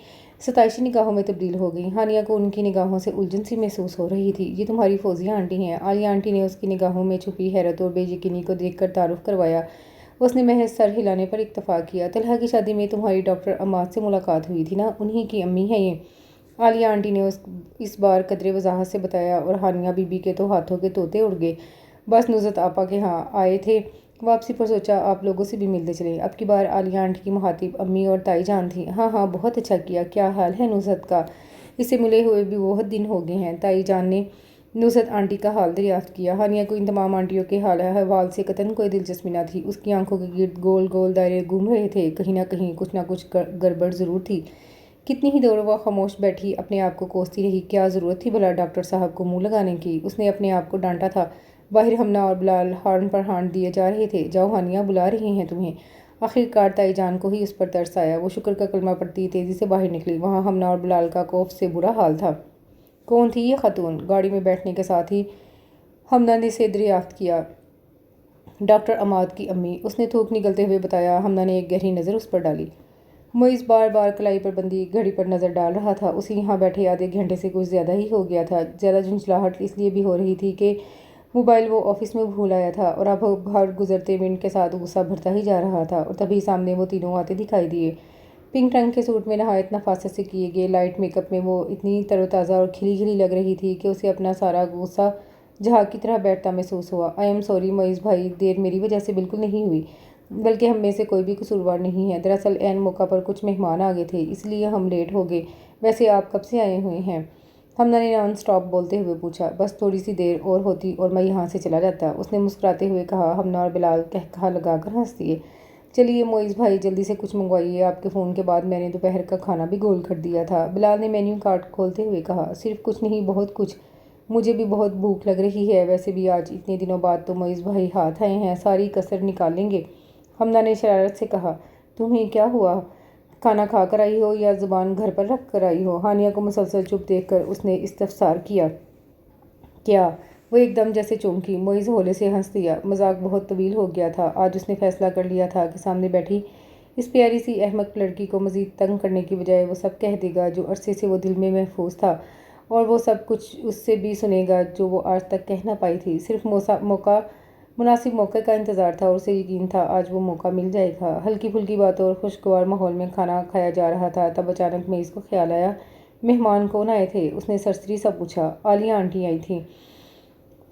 Speaker 1: ستائشی نگاہوں میں تبدیل ہو گئیں۔ ہانیہ کو ان کی نگاہوں سے الجھن سی محسوس ہو رہی تھی۔ یہ تمہاری فوزیہ آنٹی ہیں، عالیہ آنٹی نے اس کی نگاہوں میں چھپی حیرت اور بے یقینی کو دیکھ کر تعارف کروایا۔ اس نے محض سر ہلانے پر اکتفا کیا۔ طلحہ کی شادی میں تمہاری ڈاکٹر عماد سے ملاقات ہوئی تھی نا، انہی کی امی ہیں یہ، عالیہ آنٹی نے اس بار قدرے وضاحت سے بتایا۔ اور ہانیہ بی بی کے تو ہاتھوں کے طوطے اڑ گئے۔ بس نصرت آپا کے ہاں آئے تھے، واپسی پر سوچا آپ لوگوں سے بھی ملتے چلیں۔ اب کی بار عالیہ آنٹی کی مخاطب امی اور تائی جان تھیں۔ ہاں ہاں، بہت اچھا کیا، کیا حال ہے نصرت کا؟ اسے ملے ہوئے بھی بہت دن ہو گئے ہیں۔ تائی جان نے نصرت آنٹی کا حال دریافت کیا۔ ہانیہ کو ان تمام آنٹیوں کے حال احوال سے قطعاً کوئی دلچسپی نہ تھی۔ اس کی آنکھوں کے گرد گول گول دائرے گھوم رہے تھے، کہیں نہ کہیں کچھ نہ کچھ گڑبڑ ضرور تھی۔ کتنی ہی دیر وہ خاموش بیٹھی اپنے آپ کو کوستی رہی۔ کیا ضرورت تھی بھلا ڈاکٹر صاحب کو منہ لگانے کی؟ اس نے اپنے آپ کو ڈانٹا تھا۔ باہر ہمنا اور بلال ہارن پر ہارن دیے جا رہے تھے۔ جاؤ ہانیہ، بلا رہے ہیں تمہیں۔ آخر کار تائی جان کو ہی اس پر ترس آیا۔ وہ شکر کا کلمہ پڑھتی تیزی سے باہر نکلی۔ وہاں ہمنا اور بلال کا خوف سے برا حال تھا۔ کون تھی یہ خاتون؟ گاڑی میں بیٹھنے کے ساتھ ہی ہمنا نے سے دریافت کیا۔ ڈاکٹر عماد کی امی، اس نے تھوک نگلتے ہوئے بتایا۔ ہمنا نے ایک گہری نظر اس پر ڈالی۔ معیز بار بار کلائی پر بندھی گھڑی پر نظر ڈال رہا تھا۔ اسے یہاں بیٹھے آدھے گھنٹے سے کچھ زیادہ ہی ہو گیا تھا۔ زیادہ جھنجھلاہٹ اس لیے بھی ہو رہی تھی کہ موبائل وہ آفس میں بھول آیا تھا، اور اب ہر گزرتے منٹ کے ساتھ غصہ بڑھتا ہی جا رہا تھا۔ اور تبھی سامنے وہ تینوں آتے دکھائی دیے۔ پنک رنگ کے سوٹ میں نہایت نفاست سے کیے گئے لائٹ میک اپ میں وہ اتنی تر و تازہ اور کھلی کھلی لگ رہی تھی کہ اسے اپنا سارا غصہ جہاز کی طرح بیٹھتا محسوس ہوا۔ آئی ایم سوری معیز بھائی، دیر میری وجہ سے بالکل نہیں ہوئی، بلکہ ہم میں سے کوئی بھی قصوروار نہیں ہے۔ دراصل عین موقع پر کچھ مہمان آ گئے تھے، اس لیے ہم لیٹ ہو گئے۔ ویسے آپ کب سے آئے ہوئے ہیں؟ ہمنا نے نان سٹاپ بولتے ہوئے پوچھا۔ بس تھوڑی سی دیر اور ہوتی اور میں یہاں سے چلا جاتا، اس نے مسکراتے ہوئے کہا۔ ہمنا اور بلال قہقہہ لگا کر ہنس دیے۔ چلیے معیز بھائی، جلدی سے کچھ منگوائیے، آپ کے فون کے بعد میں نے دوپہر کا کھانا بھی گول کر دیا تھا، بلال نے مینیو کارڈ کھولتے ہوئے کہا۔ صرف کچھ نہیں، بہت کچھ، مجھے بھی بہت بھوک لگ رہی ہے۔ ویسے بھی آج اتنے دنوں بعد تو معیز بھائی ہاتھ آئے ہیں، ساری کسر نکال لیں گے، ہمنا نے شرارت سے کہا۔ تمہیں کیا ہوا؟ کھانا کھا کر آئی ہو یا زبان گھر پر رکھ کر آئی ہو؟ ہانیہ کو مسلسل چپ دیکھ کر اس نے استفسار کیا۔ کیا؟ وہ ایک دم جیسے چونکی۔ معیز ہولے سے ہنس دیا۔ مذاق بہت طویل ہو گیا تھا۔ آج اس نے فیصلہ کر لیا تھا کہ سامنے بیٹھی اس پیاری سی احمق لڑکی کو مزید تنگ کرنے کی بجائے وہ سب کہہ دے گا جو عرصے سے وہ دل میں محفوظ تھا، اور وہ سب کچھ اس سے بھی سنے گا جو وہ آج تک کہہ نہ پائی تھی۔ صرف مناسب موقع کا انتظار تھا، اور اسے یقین تھا آج وہ موقع مل جائے گا۔ ہلکی پھلکی باتوں اور خوشگوار ماحول میں کھانا کھایا جا رہا تھا، تب اچانک معیز کو خیال آیا، مہمان کون آئے تھے؟ اس نے سرسری سا پوچھا۔ عالیہ آنٹی آئی تھیں،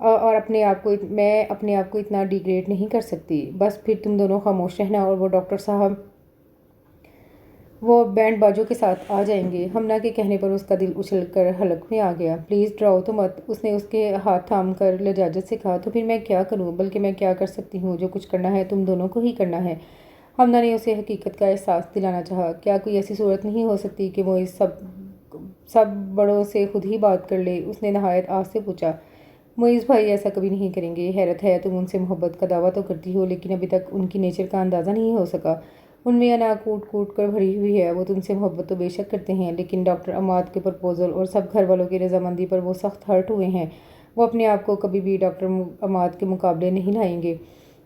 Speaker 1: اور میں اپنے آپ کو اتنا ڈیگریڈ نہیں کر سکتی. بس پھر تم دونوں خاموش رہنا اور وہ ڈاکٹر صاحب وہ بینڈ باجوں کے ساتھ آ جائیں گے. ہمنا کے کہنے پر اس کا دل اچھل کر حلق میں آ گیا. پلیز ڈراؤ تو مت، اس نے اس کے ہاتھ تھام کر لجاجت سے کہا. تو پھر میں کیا کروں؟ بلکہ میں کیا کر سکتی ہوں؟ جو کچھ کرنا ہے تم دونوں کو ہی کرنا ہے. ہمنا نے اسے حقیقت کا احساس دلانا چاہا. کیا کوئی ایسی صورت نہیں ہو سکتی کہ وہ اس سب بڑوں سے خود ہی بات کر لے؟ اس نے نہایت آس سے پوچھا. معیز بھائی ایسا کبھی نہیں کریں گے. حیرت ہے، تم ان سے محبت کا دعویٰ تو کرتی ہو لیکن ابھی تک ان کی نیچر کا اندازہ نہیں ہو سکا. ان میں انا کوٹ کوٹ کر بھری ہوئی ہے. وہ تم سے محبت تو بے شک کرتے ہیں لیکن ڈاکٹر عماد کے پرپوزل اور سب گھر والوں کی رضامندی پر وہ سخت ہرٹ ہوئے ہیں. وہ اپنے آپ کو کبھی بھی ڈاکٹر عماد کے مقابلے نہیں لائیں گے.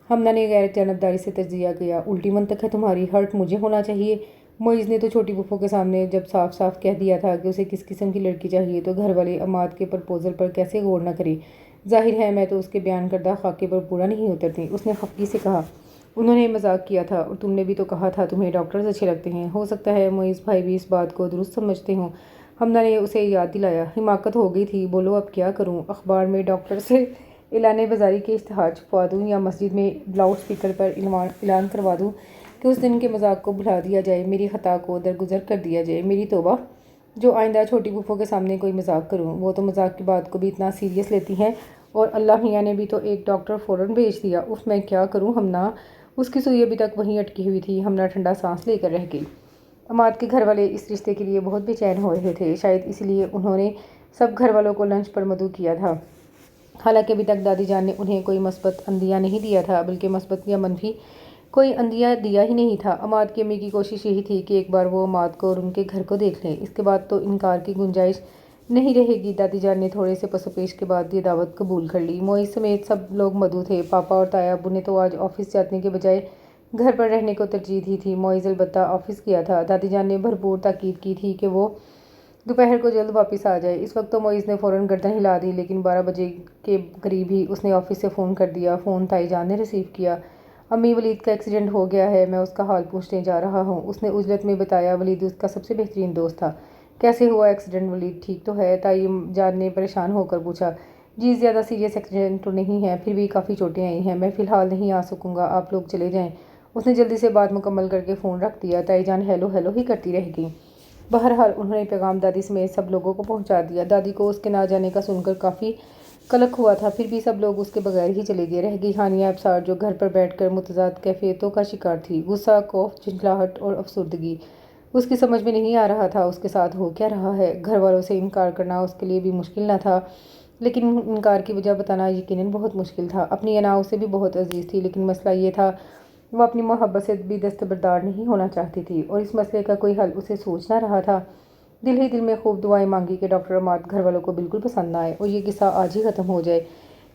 Speaker 1: ہمنا نے غیر جانبداری سے تجزیہ کیا. الٹی منطق ہے تمہاری، ہرٹ مجھے ہونا چاہیے. معیز نے تو چھوٹی پھوپھو کے سامنے جب صاف صاف کہہ دیا تھا کہ اسے کس قسم کی لڑکی چاہیے تو گھر والے عماد کے پرپوزل پر کیسے غور نہ کریں. ظاہر ہے میں تو اس کے بیان کردہ خاکے پر پورا نہیں اترتی. اس نے خفگی سے کہا. انہوں نے مذاق کیا تھا اور تم نے بھی تو کہا تھا تمہیں ڈاکٹرز اچھے لگتے ہیں. ہو سکتا ہے معیز بھائی بھی اس بات کو درست سمجھتے ہوں. ہمنا نے اسے یاد دلایا. حماقت ہو گئی تھی. بولو اب کیا کروں؟ اخبار میں ڈاکٹر سے اعلان بازاری کے اشتہار چھپوا دوں یا مسجد میں لاؤڈ اسپیکر پر اعلان کروا دوں کہ اس دن کے مذاق کو بھلا دیا جائے، میری خطا کو درگزر کر دیا جائے؟ میری توبہ! جو آئندہ چھوٹی پھوپھو کے سامنے کوئی مذاق کروں. وہ تو مذاق کی بات کو بھی اتنا سیریس لیتی ہیں اور اللہ میاں نے بھی تو ایک ڈاکٹر فوراً بھیج دیا. اف میں کیا کروں ہمنا؟ اس کی سوئی ابھی تک وہیں اٹکی ہوئی تھی. ہمنا ٹھنڈا سانس لے کر رہ گئی. عماد کے گھر والے اس رشتے کے لیے بہت بے چین ہو رہے تھے. شاید اسی لیے انہوں نے سب گھر والوں کو لنچ پر مدعو کیا تھا. حالانکہ ابھی تک دادی جان نے انہیں کوئی مثبت عندیہ نہیں دیا تھا، بلکہ مثبت یا منفی کوئی عندیہ دیا ہی نہیں تھا. عماد کی امی کی کوشش یہی تھی کہ ایک بار وہ عماد کو اور ان کے گھر کو دیکھ لیں. اس کے بعد تو انکار کی گنجائش نہیں رہے گی. دادی جان نے تھوڑے سے پس و پیش کے بعد یہ دعوت قبول کر لی. معیز سمیت سب لوگ مدعو تھے. پاپا اور تایا ابو نے تو آج آفس جانے کے بجائے گھر پر رہنے کو ترجیح دی تھی. معیز البتہ آفس گیا تھا. دادی جان نے بھرپور تاکید کی تھی کہ وہ دوپہر کو جلد واپس آ جائے. اس وقت تو معیز نے فوراً گردن ہلا دی لیکن 12 بجے کے قریب ہی اس نے آفس سے فون کر دیا. فون تائی جان نے ریسیو کیا. امی ولید کا ایکسیڈنٹ ہو گیا ہے، میں اس کا حال پوچھنے جا رہا ہوں. اس نے عجلت میں بتایا. ولید اس کا سب سے بہترین دوست تھا. کیسے ہوا ایکسیڈنٹ؟ ولید ٹھیک تو ہے؟ تائی جان نے پریشان ہو کر پوچھا. جی زیادہ سیریس ایکسیڈنٹ تو نہیں ہے، پھر بھی کافی چوٹیں آئی ہیں. میں فی الحال نہیں آ سکوں گا، آپ لوگ چلے جائیں. اس نے جلدی سے بات مکمل کر کے فون رکھ دیا. تائی جان ہیلو ہیلو ہی کرتی رہ گئیں. بہرحال انہوں نے پیغام دادی سمیت سب لوگوں کو پہنچا دیا. دادی کو اس کے نہ جانے کا سن کر کافی قلق ہوا تھا، پھر بھی سب لوگ اس کے بغیر ہی چلے گئے. رہ گئی ہانیہ ابصار جو گھر پر بیٹھ کر متضاد کیفیتوں کا شکار تھی. غصہ، خوف، جھنجھلاہٹ اور افسردگی. اس کی سمجھ میں نہیں آ رہا تھا اس کے ساتھ ہو کیا رہا ہے. گھر والوں سے انکار کرنا اس کے لیے بھی مشکل نہ تھا لیکن انکار کی وجہ بتانا یقیناً بہت مشکل تھا. اپنی انا اسے بھی بہت عزیز تھی لیکن مسئلہ یہ تھا وہ اپنی محبت سے بھی دستبردار نہیں ہونا چاہتی تھی اور اس مسئلے کا کوئی حل اسے سوچ نہ رہا تھا. دل ہی دل میں خوب دعائیں مانگی کہ ڈاکٹر عماد گھر والوں کو بالکل پسند نہ آئے اور یہ قصہ آج ہی ختم ہو جائے.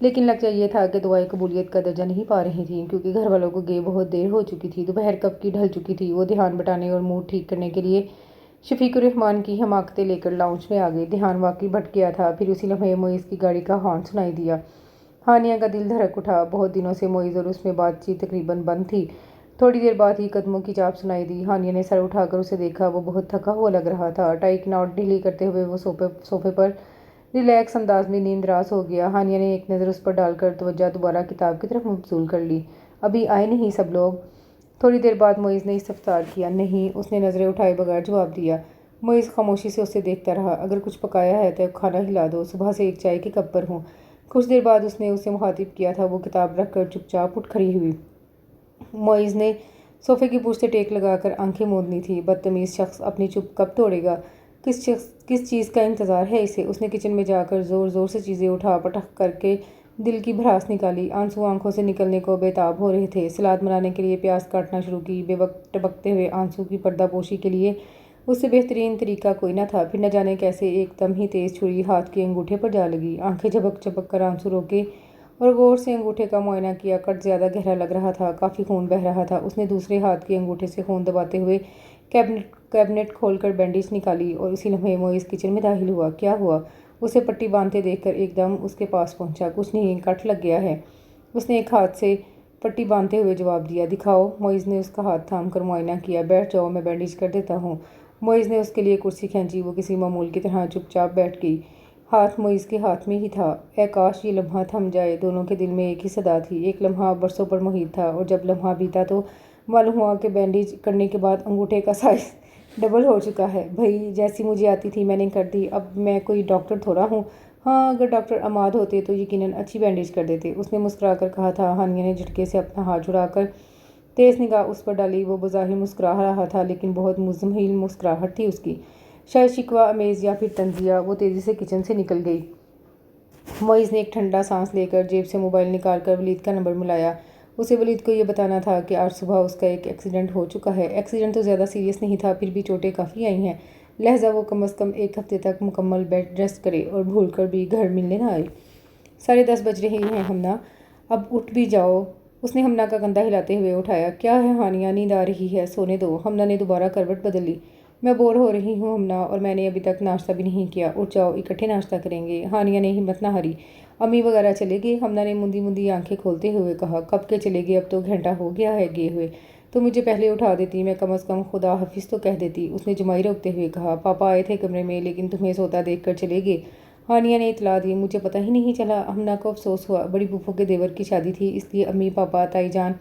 Speaker 1: لیکن لگتا یہ تھا کہ دعائیں قبولیت کا درجہ نہیں پا رہی تھیں کیونکہ گھر والوں کو گئے بہت دیر ہو چکی تھی. دوپہر کب کی ڈھل چکی تھی. وہ دھیان بٹانے اور موڈ ٹھیک کرنے کے لیے شفیق الرحمان کی حماقتیں لے کر لاؤنج میں آ گئے. دھیان واقعی بھٹ گیا تھا. پھر اسی لمحے معیز کی گاڑی کا ہارن سنائی دیا. ہانیہ کا دل دھڑک اٹھا. بہت دنوں سے معیز اور اس میں بات چیت تقریباً بند تھی. تھوڑی دیر بعد ہی قدموں کی چاپ سنائی دی. ہانیہ نے سر اٹھا کر اسے دیکھا. وہ بہت تھکا ہوا لگ رہا تھا. ٹائی کی ناٹ ڈھیلی کرتے ہوئے وہ صوفے پر ریلیکس انداز میں نیند راز ہو گیا. ہانیہ نے ایک نظر اس پر ڈال کر توجہ دوبارہ کتاب کی طرف مبذول کر لی. ابھی آئے نہیں سب لوگ؟ تھوڑی دیر بعد معیز نے استفسار کیا. نہیں، اس نے نظریں اٹھائے بغیر جواب دیا. معیز خاموشی سے اسے دیکھتا رہا. اگر کچھ پکایا ہے تو کھانا ہلا دو، صبح سے ایک چائے کے کپ پر ہوں. کچھ دیر بعد اس نے اسے مخاطب کیا تھا. وہ کتاب رکھ کر چپ چاپ اٹھ کھڑی ہوئی. معیز نے صوفے کی پوچھ سے ٹیک لگا کر آنکھیں موندی تھی. بدتمیز شخص اپنی چپ کب توڑے گا؟ کس چیز کا انتظار ہے اسے؟ اس نے کچن میں جا کر زور زور سے چیزیں اٹھا پٹک کر کے دل کی بھڑاس نکالی. آنسو آنکھوں سے نکلنے کو بے تاب ہو رہے تھے. سلاد بنانے کے لیے پیاز کاٹنا شروع کی. بے وقت ٹپکتے ہوئے آنسو کی پردہ پوشی کے لیے اس سے بہترین طریقہ کوئی نہ تھا. پھر نہ جانے کیسے ایک دم ہی تیز چھری ہاتھ کے انگوٹھے پر جا لگی. آنکھیں جھپک جھپک کر آنسو روکے اور غور سے انگوٹھے کا معائنہ کیا. کٹ زیادہ گہرا لگ رہا تھا. کافی خون بہہ رہا تھا. اس نے دوسرے ہاتھ کے انگوٹھے سے خون دباتے ہوئے کیبنٹ کھول کر بینڈیج نکالی اور اسی لمحے معیز کچن میں داخل ہوا. کیا ہوا؟ اسے پٹی باندھتے دیکھ کر ایک دم اس کے پاس پہنچا. کچھ نہیں، کٹ لگ گیا ہے. اس نے ایک ہاتھ سے پٹی باندھتے ہوئے جواب دیا. دکھاؤ. معیز نے اس کا ہاتھ تھام کر معائنہ کیا. بیٹھ جاؤ، میں بینڈیج کر دیتا ہوں. معیز نے اس کے لیے کرسی کھینچی. وہ کسی معمول کی طرح چپ چاپ بیٹھ گئی. ہاتھ معیز کے ہاتھ میں ہی تھا۔ اے کاش یہ لمحہ تھم جائے۔ دونوں کے دل میں ایک ہی صدا تھی۔ ایک لمحہ برسوں پر محیط تھا، اور جب لمحہ بیتا تو معلوم ہوا کہ بینڈیج کرنے کے بعد انگوٹھے کا سائز ڈبل ہو چکا ہے۔ بھئی جیسی مجھے آتی تھی میں نے کر دی، اب میں کوئی ڈاکٹر تھوڑا ہوں۔ ہاں اگر ڈاکٹر عماد ہوتے تو یقیناً اچھی بینڈیج کر دیتے، اس نے مسکرا کر کہا تھا۔ ہانیہ نے جھٹکے سے اپنا ہاتھ چھڑا کر تیز نگاہ اس پر ڈالی۔ وہ بظاہر مسکرا رہا تھا، لیکن بہت مزمحل مسکراہٹ تھی اس کی، شاید شکوہ آمیز یا پھر طنزیہ۔ وہ تیزی سے کچن سے نکل گئی۔ معیز نے ایک ٹھنڈا سانس لے کر جیب سے موبائل نکال کر ولید کا نمبر ملایا۔ اسے ولید کو یہ بتانا تھا کہ آج صبح اس کا ایک ایکسیڈنٹ ہو چکا ہے۔ ایکسیڈنٹ تو زیادہ سیریس نہیں تھا، پھر بھی چوٹیں کافی آئی ہیں، لہذا وہ کم از کم ایک ہفتے تک مکمل بیڈ ریسٹ کرے اور بھول کر بھی گھر ملنے نہ آئے۔ 10:30 بج رہے ہیں ہمنا، اب اٹھ بھی جاؤ۔ اس نے ہمنا کا کندھا ہلاتے ہوئے اٹھایا۔ کیا ہے ہانیہ، نیند آ رہی ہے، سونے دو۔ ہمنا نے دوبارہ کروٹ بدل لی۔ میں بور ہو رہی ہوں ہمنا، اور میں نے ابھی تک ناشتہ بھی نہیں کیا۔ اٹھ جاؤ، اکٹھے ناشتہ کریں گے۔ ہانیہ نے ہمت نہ ہاری۔ امی وغیرہ چلے گئے؟ ہمنا نے مندی مندی آنکھیں کھولتے ہوئے کہا۔ کب کے چلے گئے؟ اب تو گھنٹہ ہو گیا ہے گئے ہوئے۔ تو مجھے پہلے اٹھا دیتی، میں کم از کم خدا حافظ تو کہہ دیتی، اس نے جمائی روکتے ہوئے کہا۔ پاپا آئے تھے کمرے میں، لیکن تمہیں سوتا دیکھ کر چلے گئے، ہانیہ نے اطلاع دی۔ مجھے پتہ ہی نہیں چلا۔ ہمنا کو افسوس ہوا، بڑی پھوپھو کے دیور کی شادی تھی، اس لیے امی، پاپا، تائی جان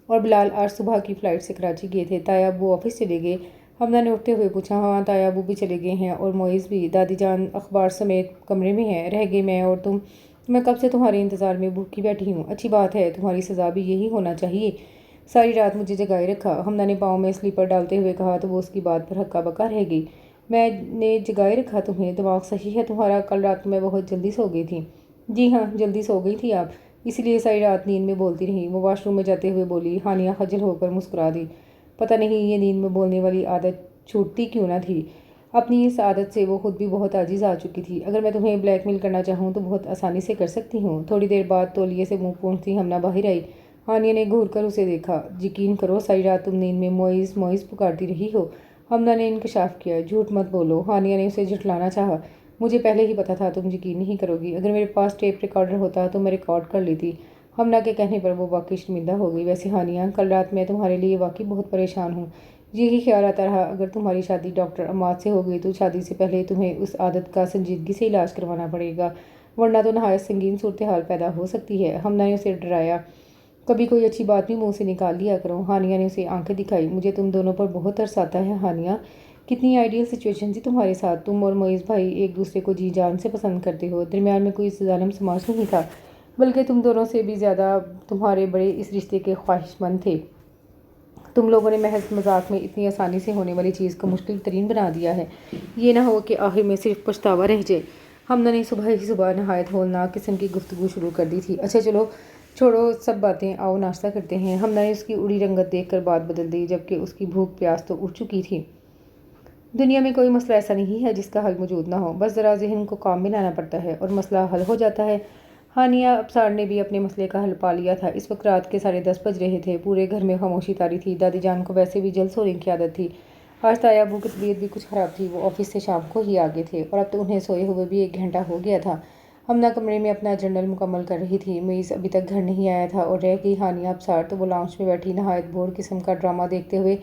Speaker 1: اور بلال آج صبح کی فلائٹ سے کراچی گئے تھے۔ تایا ابو آفس چلے گئے؟ ہمنا نے اٹھتے ہوئے پوچھا۔ ہاں تایا ابو بھی چلے گئے ہیں، اور معیز بھی۔ دادی جان اخبار سمیت کمرے میں ہیں، رہ گئے میں اور تم۔ میں کب سے تمہارے انتظار میں بھوکی بیٹھی ہوں۔ اچھی بات ہے، تمہاری سزا بھی یہی ہونا چاہیے، ساری رات مجھے جگائے رکھا۔ ہمنا نے پاؤں میں سلیپر ڈالتے ہوئے کہا تو وہ اس کی بات پر ہکا بکا رہ گئی۔ میں نے جگائے رکھا تمہیں؟ دماغ صحیح ہے تمہارا؟ کل رات میں بہت جلدی سو گئی تھی۔ جی ہاں، جلدی سو گئی تھی آپ، اسی لیے ساری رات نیند میں بولتی رہی، وہ واش روم میں جاتے ہوئے بولی۔ ہانیہ خجل ہو کر مسکرا دی۔ پتہ نہیں یہ نیند میں بولنے والی عادت چھوٹتی کیوں نہ تھی۔ اپنی اس عادت سے وہ خود بھی بہت عاجز آ چکی تھی۔ اگر میں تمہیں بلیک میل کرنا چاہوں تو بہت آسانی سے کر سکتی ہوں۔ تھوڑی دیر بعد تولیے سے منہ پونچھتی ہمنا باہر آئی۔ ہانیہ نے گھور کر اسے دیکھا۔ یقین کرو ساری رات تم نیند میں معیز معیز پکارتی رہی ہو، ہمنا نے انکشاف کیا۔ جھوٹ مت بولو، ہانیہ نے اسے جھٹلانا چاہا۔ مجھے پہلے ہی پتہ تھا تم یقین نہیں کرو گی، اگر میرے پاس ٹیپ ریکارڈر ہوتا تو میں ریکارڈ کر لیتی۔ ہمنا کے کہنے پر وہ واقعی شرمندہ ہو گئی۔ ویسے ہانیہ، کل رات میں تمہارے لیے واقعی بہت پریشان ہوں۔ یہی خیال آتا رہا اگر تمہاری شادی ڈاکٹر عماد سے ہو گئی تو شادی سے پہلے تمہیں اس عادت کا سنجیدگی سے علاج کروانا پڑے گا، ورنہ تو نہایت سنگین صورتحال پیدا ہو سکتی ہے۔ ہمنا نے اسے ڈرایا۔ کبھی کوئی اچھی بات بھی منہ سے نکال لیا کرو۔ ہانیہ نے اسے آنکھیں دکھائی۔ مجھے تم دونوں پر بہت ترس آتا ہے ہانیہ، کتنی آئیڈیل سچویشن تھی تمہارے ساتھ۔ تم اور معیز بھائی ایک دوسرے کو جی جان سے پسند کرتے ہو، درمیان میں کوئی ظالم سماج نہیں تھا، بلکہ تم دونوں سے بھی زیادہ تمہارے بڑے اس رشتے کے خواہش مند تھے۔ تم لوگوں نے محض مذاق میں اتنی آسانی سے ہونے والی چیز کو مشکل ترین بنا دیا ہے، یہ نہ ہو کہ آخر میں صرف پچھتاوا رہ جائے۔ ہمنا نے صبح ہی صبح نہایت ہولناک قسم کی گفتگو شروع کر دی تھی۔ اچھا چلو چھوڑو سب باتیں، آؤ ناشتہ کرتے ہیں۔ ہمنا نے اس کی اڑی رنگت دیکھ کر بات بدل دی، جبکہ اس کی بھوک پیاس تو اٹھ چکی تھی۔ دنیا میں کوئی مسئلہ ایسا نہیں ہے جس کا حل موجود نہ ہو، بس ذرا ذہن کو کام میں لانا پڑتا ہے اور مسئلہ حل ہو جاتا ہے۔ ہانیہ ابصار نے بھی اپنے مسئلے کا حل پا لیا تھا۔ اس وقت رات کے 10:30 بج رہے تھے، پورے گھر میں خاموشی طاری تھی۔ دادی جان کو ویسے بھی جلد سونے کی عادت تھی، آج تایا ابو کی طبیعت بھی کچھ خراب تھی، وہ آفس سے شام کو ہی آگئے تھے، اور اب تو انہیں سوئے ہوئے بھی 1 گھنٹہ ہو گیا تھا۔ ہمنا کمرے میں اپنا جرنل مکمل کر رہی تھی۔ معیز ابھی تک گھر نہیں آیا تھا اور رہ گئی ہانیہ ابصار تو وہ لاؤنج میں بیٹھی نہایت بور قسم کا ڈرامہ دیکھتے ہوئے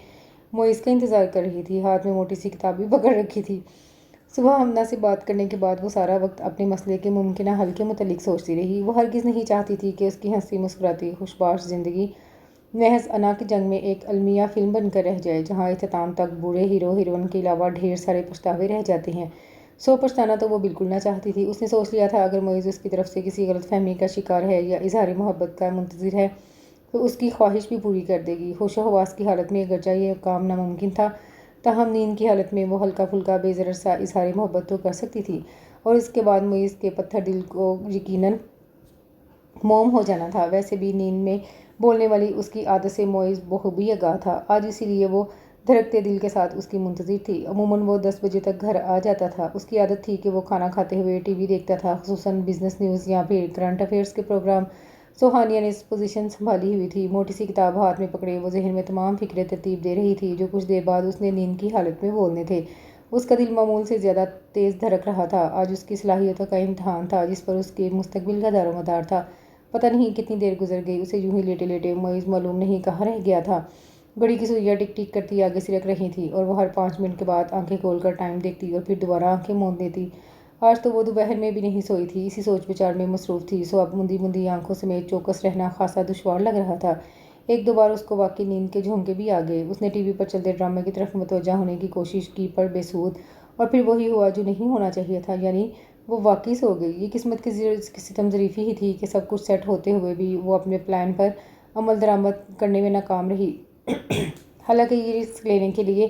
Speaker 1: معیز کا انتظار کر رہی تھی، ہاتھ میں موٹی سی کتاب بھی پکڑ رکھی تھی۔ صبح ہمنا سے بات کرنے کے بعد وہ سارا وقت اپنے مسئلے کے ممکنہ حل کے متعلق سوچتی رہی۔ وہ ہرگز نہیں چاہتی تھی کہ اس کی ہنسی مسکراتی خوشباش زندگی محض انا کی جنگ میں ایک المیہ فلم بن کر رہ جائے، جہاں اختتام تک بوڑھے ہیرو ہیروئن کے علاوہ ڈھیر سارے پچھتاوے رہ جاتے ہیں۔ سو پچھتانا تو وہ بالکل نہ چاہتی تھی۔ اس نے سوچ لیا تھا اگر معیز اس کی طرف سے کسی غلط فہمی کا شکار ہے یا اظہار محبت کا منتظر ہے تو اس کی خواہش بھی پوری کر دے گی۔ ہوش و حواس کی حالت میں اگرچہ یہ کام ناممکن تھا، تاہم نیند کی حالت میں وہ ہلکا پھلکا بے ضرر سا اظہار محبت تو کر سکتی تھی، اور اس کے بعد معیز کے پتھر دل کو یقیناً موم ہو جانا تھا۔ ویسے بھی نیند میں بولنے والی اس کی عادت سے معیز بخوبی آگاہ تھا، آج اسی لیے وہ دھڑکتے دل کے ساتھ اس کی منتظر تھی۔ عموماً وہ 10 بجے تک گھر آ جاتا تھا۔ اس کی عادت تھی کہ وہ کھانا کھاتے ہوئے ٹی وی دیکھتا تھا، خصوصاً بزنس نیوز یا پھر کرنٹ افیئرز کے پروگرام۔ ہانیہ نے پوزیشن سنبھالی ہوئی تھی، موٹی سی کتاب ہاتھ میں پکڑے وہ ذہن میں تمام فکریں ترتیب دے رہی تھی جو کچھ دیر بعد اس نے نیند کی حالت میں بولنے تھے۔ اس کا دل معمول سے زیادہ تیز دھڑک رہا تھا۔ آج اس کی صلاحیتوں کا امتحان تھا جس پر اس کے مستقبل کا دار و مدار تھا۔ پتہ نہیں کتنی دیر گزر گئی، اسے یوں ہی لیٹے لیٹے معیز معلوم نہیں کہاں رہ گیا تھا۔ گھڑی کی سوئیاں ٹک ٹک کرتی آگے سرک رہی تھیں اور وہ ہر 5 منٹ کے بعد آنکھیں کھول کر ٹائم دیکھتی اور پھر دوبارہ آنکھیں موند لیتی۔ آج تو وہ دوپہر میں بھی نہیں سوئی تھی، اسی سوچ بچار میں مصروف تھی، سو اب مندی مندی آنکھوں سمیت چوکس رہنا خاصا دشوار لگ رہا تھا۔ ایک دو بار اس کو واقعی نیند کے جھونکے بھی آ گئے۔ اس نے ٹی وی پر چلتے ڈرامے کی طرف متوجہ ہونے کی کوشش کی پر بے سود، اور پھر وہی ہوا جو نہیں ہونا چاہیے تھا، یعنی وہ واقعی سو گئی۔ یہ قسمت کی ستم ظریفی ہی تھی کہ سب کچھ سیٹ ہوتے ہوئے بھی وہ اپنے پلان پر عمل درآمد کرنے میں ناکام رہی۔ حالانکہ یہ رسک لینے کے لیے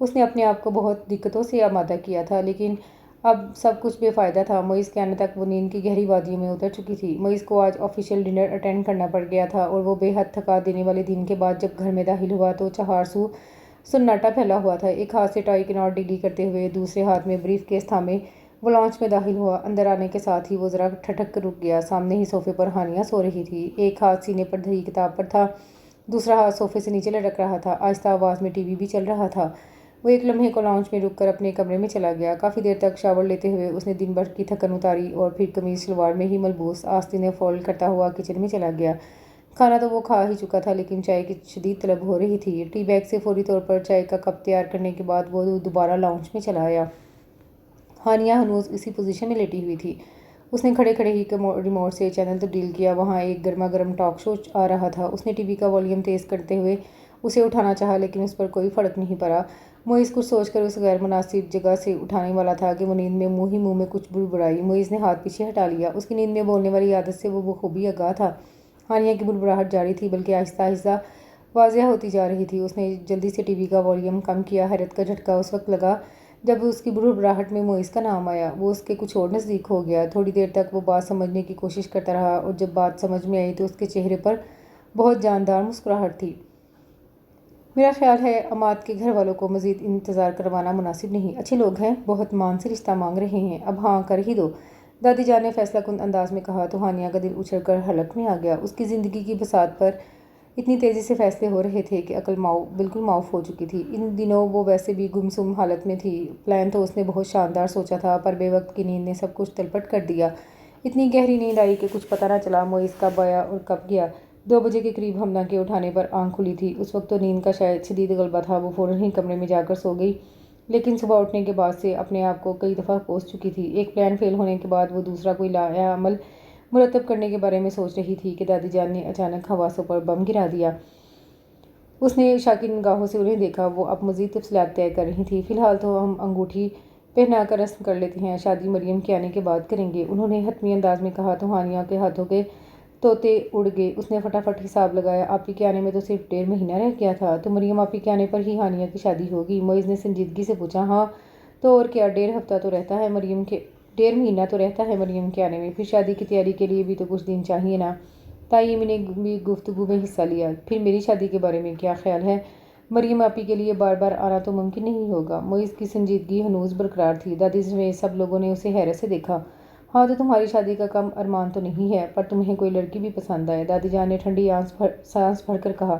Speaker 1: اس نے اپنے آپ کو بہت دقتوں سے آمادہ کیا تھا، لیکن اب سب کچھ بے فائدہ تھا۔ معیز کے آنے تک وہ نیند کی گہری وادیوں میں اتر چکی تھی۔ معیز کو آج آفیشیل ڈنر اٹینڈ کرنا پڑ گیا تھا، اور وہ بے حد تھکا دینے والے دن کے بعد جب گھر میں داخل ہوا تو چہار سو سناٹا پھیلا ہوا تھا۔ ایک ہاتھ سے ٹائی کی نوٹ ڈیلی کرتے ہوئے دوسرے ہاتھ میں بریف کیس تھامے وہ لانچ میں داخل ہوا۔ اندر آنے کے ساتھ ہی وہ ذرا ٹھٹک کر رک گیا۔ سامنے ہی صوفے پر ہانیہ سو رہی تھی، ایک ہاتھ سینے پر دھری کتاب پر تھا، دوسرا ہاتھ صوفے سے نیچے لٹک رہا تھا۔ آہستہ آواز میں ٹی وی بھی چل رہا تھا۔ وہ ایک لمحے کو لانچ میں رک کر اپنے کمرے میں چلا گیا۔ کافی دیر تک شاور لیتے ہوئے اس نے دن بھر کی تھکن اتاری، اور پھر قمیض شلوار میں ہی ملبوس آستینیں فولڈ کرتا ہوا کچن میں چلا گیا۔ کھانا تو وہ کھا ہی چکا تھا، لیکن چائے کی شدید طلب ہو رہی تھی۔ ٹی بیگ سے فوری طور پر چائے کا کپ تیار کرنے کے بعد وہ دوبارہ لانچ میں چلا آیا۔ ہانیہ ہنوز اسی پوزیشن میں لیٹی ہوئی تھی۔ اس نے کھڑے کھڑے ہی ریموٹ سے چینل تبدیل کیا۔ وہاں ایک گرما گرم ٹاک شو آ رہا تھا۔ اس نے ٹی وی کا والیوم تیز کرتے ہوئے اسے اٹھانا چاہا، لیکن اس پر کوئی فرق نہیں پڑا۔ معیز کچھ سوچ کر اس غیر مناسب جگہ سے اٹھانے والا تھا کہ وہ نیند میں منہ میں کچھ بڑبڑائی۔ معیز نے ہاتھ پیچھے ہٹا لیا۔ اس کی نیند میں بولنے والی عادت سے وہ بخوبی آگاہ تھا۔ ہانیہ کی بڑبڑاہٹ جاری تھی، بلکہ آہستہ آہستہ واضح ہوتی جا رہی تھی۔ اس نے جلدی سے ٹی وی کا والیوم کم کیا۔ حیرت کا جھٹکا اس وقت لگا جب اس کی بڑبڑاہٹ میں معیز کا نام آیا۔ وہ اس کے کچھ اور نزدیک ہو گیا۔ تھوڑی دیر تک وہ بات سمجھنے کی کوشش کرتا رہا، اور جب بات سمجھ میں آئی تو اس کے چہرے پر بہت جاندار مسکراہٹ تھی۔ میرا خیال ہے عماد کے گھر والوں کو مزید انتظار کروانا مناسب نہیں۔ اچھے لوگ ہیں، بہت مان سے رشتہ مانگ رہے ہیں، اب ہاں کر ہی دو، دادی جان نے فیصلہ کن انداز میں کہا تو ہانیہ کا دل اچھل کر حلق میں آ گیا۔ اس کی زندگی کی بساط پر اتنی تیزی سے فیصلے ہو رہے تھے کہ عقل بالکل معاف ہو چکی تھی۔ ان دنوں وہ ویسے بھی گمسم حالت میں تھی۔ پلان تو اس نے بہت شاندار سوچا تھا، پر بے وقت کی نیند نے سب کچھ تلپٹ کر دیا۔ اتنی گہری نیند آئی کہ کچھ پتہ نہ چلا معیز کب آیا اور کب گیا۔ 2 بجے کے قریب حمدہ کے اٹھانے پر آنکھ کھلی تھی۔ اس وقت تو نیند کا شاید شدید غلبہ تھا، وہ فوراً ہی کمرے میں جا کر سو گئی، لیکن صبح اٹھنے کے بعد سے اپنے آپ کو کئی دفعہ کوس چکی تھی۔ ایک پلان فیل ہونے کے بعد وہ دوسرا کوئی نیا عمل مرتب کرنے کے بارے میں سوچ رہی تھی کہ دادی جان نے اچانک حواسوں پر بم گرا دیا۔ اس نے شاکر نگاہوں سے انہیں دیکھا۔ وہ اب مزید تفصیلات طے کر رہی تھی۔ فی الحال تو ہم انگوٹھی پہنا کر رسم کر لیتے ہیں، شادی مریم کے آنے کے بعد کریں گے، انہوں نے حتمی انداز میں کہا تو ہانیہ کے ہاتھوں کے طوطے اڑ گئے۔ اس نے فٹافٹ حساب لگایا، آپی کے آنے میں تو صرف 1.5 مہینہ رہ گیا تھا، تو مریم آپی کے آنے پر ہی ہانیہ کی شادی ہوگی؟ معیز نے سنجیدگی سے پوچھا۔ ہاں تو اور کیا، 1.5 ہفتہ تو رہتا ہے مریم کے 1.5 مہینہ تو رہتا ہے مریم کے آنے میں، پھر شادی کی تیاری کے لیے بھی تو کچھ دن چاہیے نا۔ تائیمی نے بھی گفتگو میں حصہ لیا۔ پھر میری شادی کے بارے میں کیا خیال ہے؟ مریم آپی کے لیے بار بار آنا تو ممکن نہیں ہوگا۔ معیز کی سنجیدگی ہنوز برقرار تھی۔ دادی سمیت سب لوگوں نے اسے حیرت سے دیکھا۔ ہاں تو تمہاری شادی کا کم ارمان تو نہیں ہے، پر تمہیں کوئی لڑکی بھی پسند آئے؟ دادی جان نے ٹھنڈی سانس بھر کر کہا۔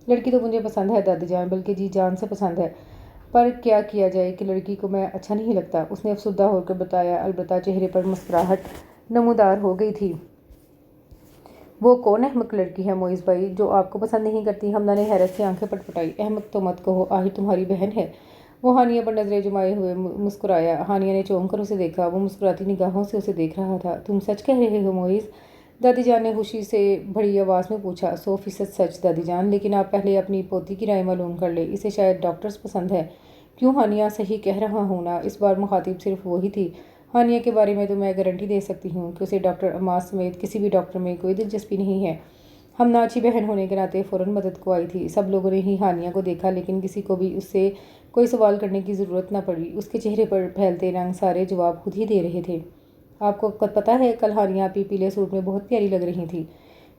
Speaker 1: لڑکی تو مجھے پسند ہے دادی جان، بلکہ جی جان سے پسند ہے، پر کیا کیا جائے کہ لڑکی کو میں اچھا نہیں لگتا، اس نے افسردہ ہو کر بتایا۔ البتہ چہرے پر مسکراہٹ نمودار ہو گئی تھی۔ وہ کون احمق لڑکی ہے معیز بھائی جو آپ کو پسند نہیں کرتی؟ حمدہ نے حیرت سے آنکھیں پٹپٹائی۔ احمق تو مت کہو، آخر تمہاری بہن ہے۔ وہ ہانیہ پر نظریں جمائے ہوئے مسکرایا۔ ہانیہ نے چونک کر اسے دیکھا۔ وہ مسکراتی نگاہوں سے اسے دیکھ رہا تھا۔ تم سچ کہہ رہے ہو معیز؟ دادی جان نے خوشی سے بھری آواز میں پوچھا۔ 100% سچ دادی جان، لیکن آپ پہلے اپنی پوتی کی رائے معلوم کر لیں، اسے شاید ڈاکٹرز پسند ہے۔ کیوں ہانیہ، صحیح کہہ رہا ہوں نا؟ اس بار مخاطب صرف وہی تھی۔ ہانیہ کے بارے میں تو میں گارنٹی دے سکتی ہوں کہ اسے ڈاکٹر عماد سمیت کسی بھی ڈاکٹر میں کوئی دلچسپی نہیں ہے۔ حمدہ اچھی بہن ہونے کے ناطے فوراً مدد کو آئی تھی۔ سب لوگوں نے ہی ہانیہ کو دیکھا، لیکن کسی کو بھی اس سے کوئی سوال کرنے کی ضرورت نہ پڑی۔ اس کے چہرے پر پھیلتے رنگ سارے جواب خود ہی دے رہے تھے۔ آپ کو پتہ ہے کل ہانیہ آپی پیلے سوٹ میں بہت پیاری لگ رہی تھی۔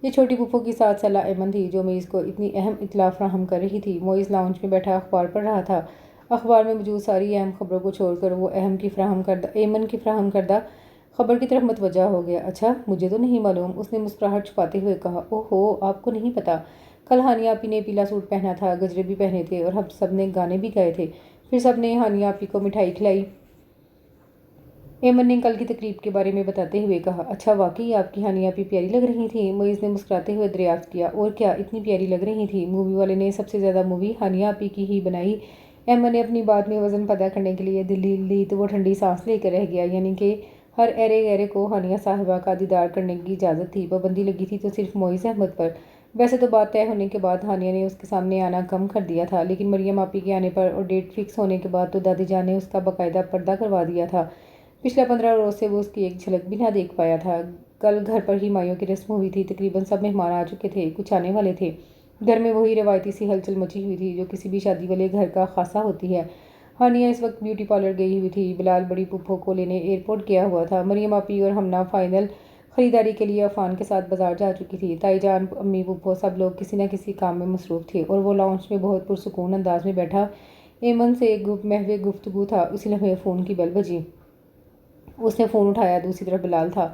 Speaker 1: یہ چھوٹی پھوپھو کی 7 سالہ ایمن تھی جو معیز کو اتنی اہم اطلاع فراہم کر رہی تھی۔ معیز لاؤنج میں بیٹھا اخبار پڑھ رہا تھا۔ اخبار میں موجود ساری اہم خبروں کو چھوڑ کر وہ ایمن کی فراہم کردہ خبر کی طرف متوجہ ہو گیا۔ اچھا، مجھے تو نہیں معلوم، اس نے مسکراہٹ چھپاتے ہوئے کہا۔ اوہ ہو، آپ کو نہیں پتہ؟ کل ہانیہ آپی نے پیلا سوٹ پہنا تھا، گجرے بھی پہنے تھے، اور ہم سب نے گانے بھی گائے تھے، پھر سب نے ہانیہ آپی کو مٹھائی کھلائی۔ ایمن نے کل کی تقریب کے بارے میں بتاتے ہوئے کہا۔ اچھا، واقعی آپ کی ہانیہ آپی پیاری لگ رہی تھیں؟ معیز نے مسکراتے ہوئے دریافت کیا۔ اور کیا اتنی پیاری لگ رہی تھیں؟ مووی والے نے سب سے زیادہ مووی ہانیہ آپی کی ہی بنائی، احمد نے اپنی بات میں وزن پیدا کرنے کے لیے دلی لی تو وہ ٹھنڈی سانس لے کر رہ گیا، یعنی کہ ہر ایرے گہرے کو ہانیہ صاحبہ کا دیدار کرنے کی اجازت تھی۔ پابندی لگی تھی تو صرف معیز احمد پر۔ ویسے تو بات طے ہونے کے بعد ہانیہ نے اس کے سامنے آنا کم کر دیا تھا، لیکن مریم آپی کے آنے پر اور ڈیٹ فکس ہونے کے بعد تو دادی جان نے اس کا باقاعدہ پردہ کروا دیا تھا۔ پچھلے 15 روز سے وہ اس کی ایک جھلک بھی نہ دیکھ پایا تھا۔ کل گھر پر ہی مائیوں کی رسم ہوئی تھی، تقریباً سب مہمان آ چکے تھے، کچھ آنے والے تھے۔ گھر میں وہی روایتی سی ہلچل مچی ہوئی تھی جو کسی بھی شادی والے گھر کا خاصہ ہوتی ہے۔ ہانیہ اس وقت بیوٹی پارلر گئی ہوئی تھی، بلال بڑی پھپھو کو لینے ایئرپورٹ گیا ہوا تھا، مریم آپی اور ہمنا فائنل خریداری کے لیے عفان کے ساتھ بازار جا چکی تھی، تائی جان، امی، پھپھو سب لوگ کسی نہ کسی کام میں مصروف تھے اور وہ لاؤنج میں بہت پرسکون انداز میں بیٹھا ایمن سے محو گفتگو تھا۔ اسی لمحے فون کی بیل بجی۔ اس نے فون اٹھایا، دوسری طرف بلال تھا۔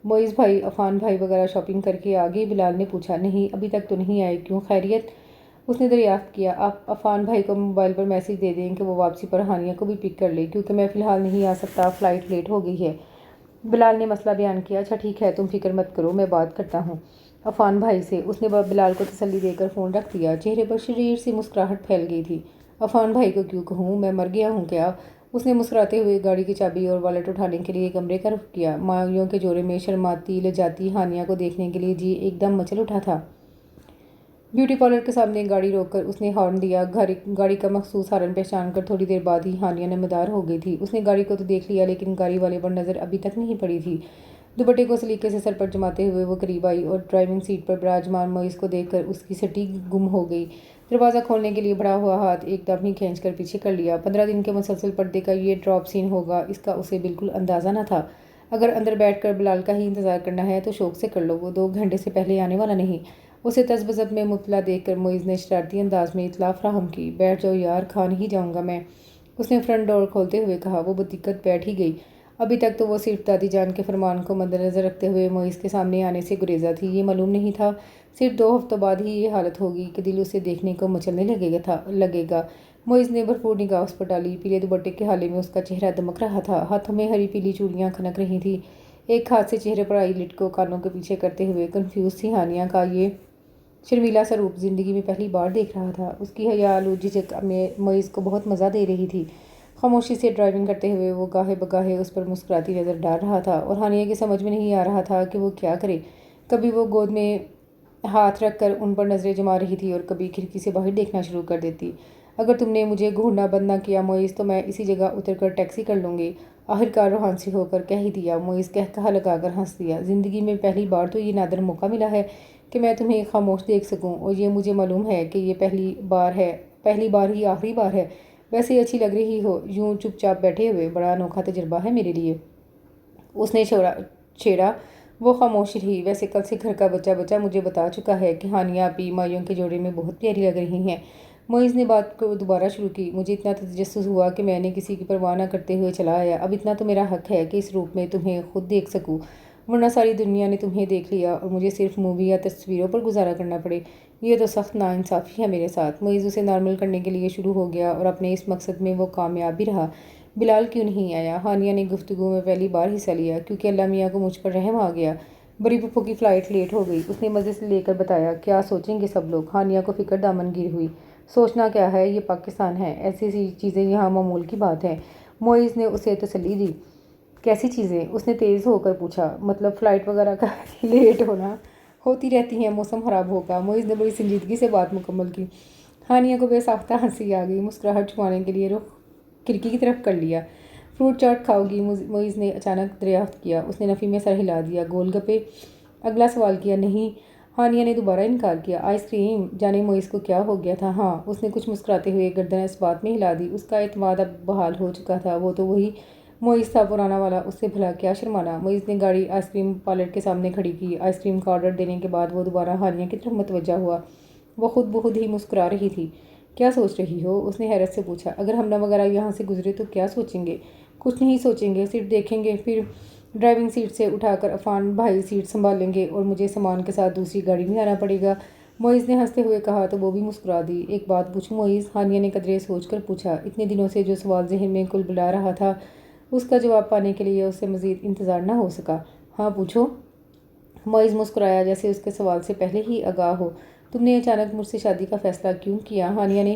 Speaker 1: معیز بھائی، عفان بھائی وغیرہ شاپنگ کر کے آ گئے؟ بلال نے پوچھا۔ نہیں، ابھی تک تو نہیں آئے۔ کیوں، خیریت؟ اس نے دریافت کیا۔ آپ عفان بھائی کو موبائل پر میسج دے دیں کہ وہ واپسی پر ہانیہ کو بھی پک کر لے، کیونکہ میں فی الحال نہیں آ سکتا، فلائٹ لیٹ ہو گئی ہے۔ بلال نے مسئلہ بیان کیا۔ اچھا ٹھیک ہے، تم فکر مت کرو، میں بات کرتا ہوں عفان بھائی سے۔ اس نے بلال کو تسلی دے کر فون رکھ دیا۔ چہرے پر شریر سی مسکراہٹ پھیل گئی تھی۔ عفان بھائی کو کیوں کہوں، میں مر گیا ہوں کیا؟ اس نے مسکراتے ہوئے گاڑی کی چابی اور والیٹ اٹھانے کے لیے کمرے کا رخ کیا۔ مائیوں کے جوڑے میں شرماتی لجاتی ہانیہ کو دیکھنے کے لیے جی ایک دم مچل اٹھا تھا۔ بیوٹی پارلر کے سامنے گاڑی روک کر اس نے ہارن دیا۔ گاڑی کا مخصوص ہارن پہچان کر تھوڑی دیر بعد ہی ہانیہ نمودار ہو گئی تھی۔ اس نے گاڑی کو تو دیکھ لیا، لیکن گاڑی والے پر نظر ابھی تک نہیں پڑی تھی۔ دوپٹے کو سلیقے سے سر پر جماتے ہوئے وہ قریب آئی اور ڈرائیونگ سیٹ پر براجمان معیز کو دیکھ کر اس کی سٹی گم ہو گئی۔ دروازہ کھولنے کے لیے بڑھا ہوا ہاتھ ایک دم ہی کھینچ کر پیچھے کر لیا۔ 15 دن کے مسلسل پردے کا یہ ڈراپ سین ہوگا، اس کا اسے بالکل اندازہ نہ تھا۔ اگر اندر بیٹھ کر بلال کا ہی انتظار کرنا ہے تو شوق سے کر لو، وہ 2 گھنٹے سے پہلے آنے والا نہیں۔ اسے تذبذب میں مبتلا دیکھ کر معیز نے شرارتی انداز میں اطلاع فراہم کی۔ بیٹھ جاؤ یار، کھا نہیں جاؤں گا میں، اس نے فرنٹ ڈور کھولتے ہوئے کہا۔ وہ بدقت بیٹھ ہی گئی۔ ابھی تک تو وہ صرف دادی جان کے فرمان کو مد نظر رکھتے ہوئے معیز کے سامنے آنے سے گریزا تھی۔ یہ معلوم نہیں تھا صرف 2 ہفتوں بعد ہی یہ حالت ہوگی کہ دل اسے دیکھنے کو مچلنے لگے گا۔ معیز نے بھرپور نگاہ اس پر ڈالی۔ پیلے دوپٹے کے حالے میں اس کا چہرہ دمک رہا تھا، ہاتھوں میں ہری پیلی چوڑیاں کھنک رہی تھیں۔ ایک ہاتھ سے چہرے پر آئی لٹ کو کانوں کے پیچھے کرتے ہوئے کنفیوز تھی ہانیہ کا یہ شرمیلا سا روپ زندگی میں پہلی بار دیکھ رہا تھا۔ اس کی حیا آلود جھجک معیز کو بہت مزہ دے رہی تھی۔ خاموشی سے ڈرائیونگ کرتے ہوئے وہ گاہے بگاہے اس پر مسکراتی نظر ڈال رہا تھا اور ہانیہ کی سمجھ میں نہیں آ رہا تھا کہ وہ کیا کرے۔ کبھی وہ گود میں ہاتھ رکھ کر ان پر نظریں جما رہی تھی اور کبھی کھڑکی سے باہر دیکھنا شروع کر دیتی۔ اگر تم نے مجھے گھورنا بند نہ کیا معیز تو میں اسی جگہ اتر کر ٹیکسی کر لوں گی، آخرکار روحان سے ہو کر کہہ ہی دیا۔ معیز قہقہہ لگا کر ہنس دیا۔ زندگی میں پہلی بار تو یہ نادر موقع ملا ہے کہ میں تمہیں خاموش دیکھ سکوں، اور یہ مجھے معلوم ہے کہ یہ پہلی بار ہی آخری بار ہے۔ ویسے اچھی لگ رہی ہو یوں چپ چاپ بیٹھے ہوئے، بڑا انوکھا تجربہ ہے میرے لیے، اس نے چھیڑا۔ وہ خاموش رہی۔ ویسے کل سے گھر کا بچہ مجھے بتا چکا ہے کہ ہانیہ آپی مائیوں کے جوڑے میں بہت پیاری لگ رہی ہیں۔ معیز نے بات کو دوبارہ شروع کی۔ مجھے اتنا تجسس ہوا کہ میں نے کسی کی پرواہ نہ کرتے ہوئے چلا آیا۔ اب اتنا تو میرا حق ہے کہ اس روپ میں تمہیں خود دیکھ سکوں، ورنہ ساری دنیا نے تمہیں دیکھ لیا اور مجھے صرف مووی یا تصویروں پر گزارا کرنا پڑے۔ یہ تو سخت ناانصافی ہے میرے ساتھ۔ معیز اسے نارمل کرنے کے لیے شروع ہو گیا اور اپنے اس مقصد میں وہ کامیاب بھی رہا۔ بلال کیوں نہیں آیا؟ ہانیہ نے گفتگو میں پہلی بار حصہ لیا۔ کیونکہ اللہ میاں کو مجھ پر رحم آ گیا، بڑی پھپھو کی فلائٹ لیٹ ہو گئی، اس نے مزے سے لے کر بتایا۔ کیا سوچیں گے سب لوگ؟ ہانیہ کو فکر دامن گیر ہوئی۔ سوچنا کیا ہے، یہ پاکستان ہے، ایسی سی چیزیں یہاں معمول کی بات ہیں۔ معیز نے اسے تسلی دی۔ کیسی چیزیں؟ اس نے تیز ہو کر پوچھا۔ مطلب فلائٹ وغیرہ کا لیٹ ہونا ہوتی رہتی ہیں، موسم خراب ہوگا۔ معیز نے بڑی سنجیدگی سے بات مکمل کی۔ ہانیہ کو بے ساختہ ہنسی آ گئی، مسکراہٹ چھپانے کے لیے رخ کھڑکی کی طرف کر لیا۔ فروٹ چاٹ کھاؤ گی؟ معیز نے اچانک دریافت کیا۔ اس نے نفی میں سر ہلا دیا۔ گول گپے؟ اگلا سوال کیا۔ نہیں، ہانیہ نے دوبارہ انکار کیا۔ Ice cream? جانے معیز کو کیا ہو گیا تھا۔ ہاں، اس نے کچھ مسکراتے ہوئے گردن اس بات میں ہلا دی۔ اس کا اعتماد اب بحال ہو چکا تھا، وہ تو وہی معیز تھا پرانا والا، اس سے بھلا کیا شرمانا۔ معیز نے گاڑی آئس کریم پارلر کے سامنے کھڑی کی۔ آئس کریم کا آرڈر دینے کے بعد وہ دوبارہ ہانیہ کی طرف متوجہ ہوا۔ وہ خود بخود ہی مسکرا رہی تھی۔ کیا سوچ رہی ہو؟ اس نے حیرت سے پوچھا۔ اگر ہمنا وغیرہ یہاں سے گزرے تو کیا سوچیں گے؟ کچھ نہیں سوچیں گے، صرف دیکھیں گے، پھر ڈرائیونگ سیٹ سے اٹھا کر عفان بھائی سیٹ سنبھالیں گے اور مجھے سامان کے ساتھ دوسری گاڑی میں آنا پڑے گا، معیز نے ہنستے ہوئے کہا تو وہ بھی مسکرا دی۔ ایک بات پوچھوں معیز؟ ہانیہ نے قدرے سوچ کر پوچھا۔ اتنے دنوں سے جو سوال ذہن میں کل بلا رہا تھا، اس کا جواب پانے کے لیے اسے مزید انتظار نہ ہو سکا۔ ہاں پوچھو۔ معیز مسکرایا جیسے اس کے سوال سے پہلے ہی آگاہ ہو۔ تم نے اچانک مجھ سے شادی کا فیصلہ کیوں کیا؟ ہانیہ نے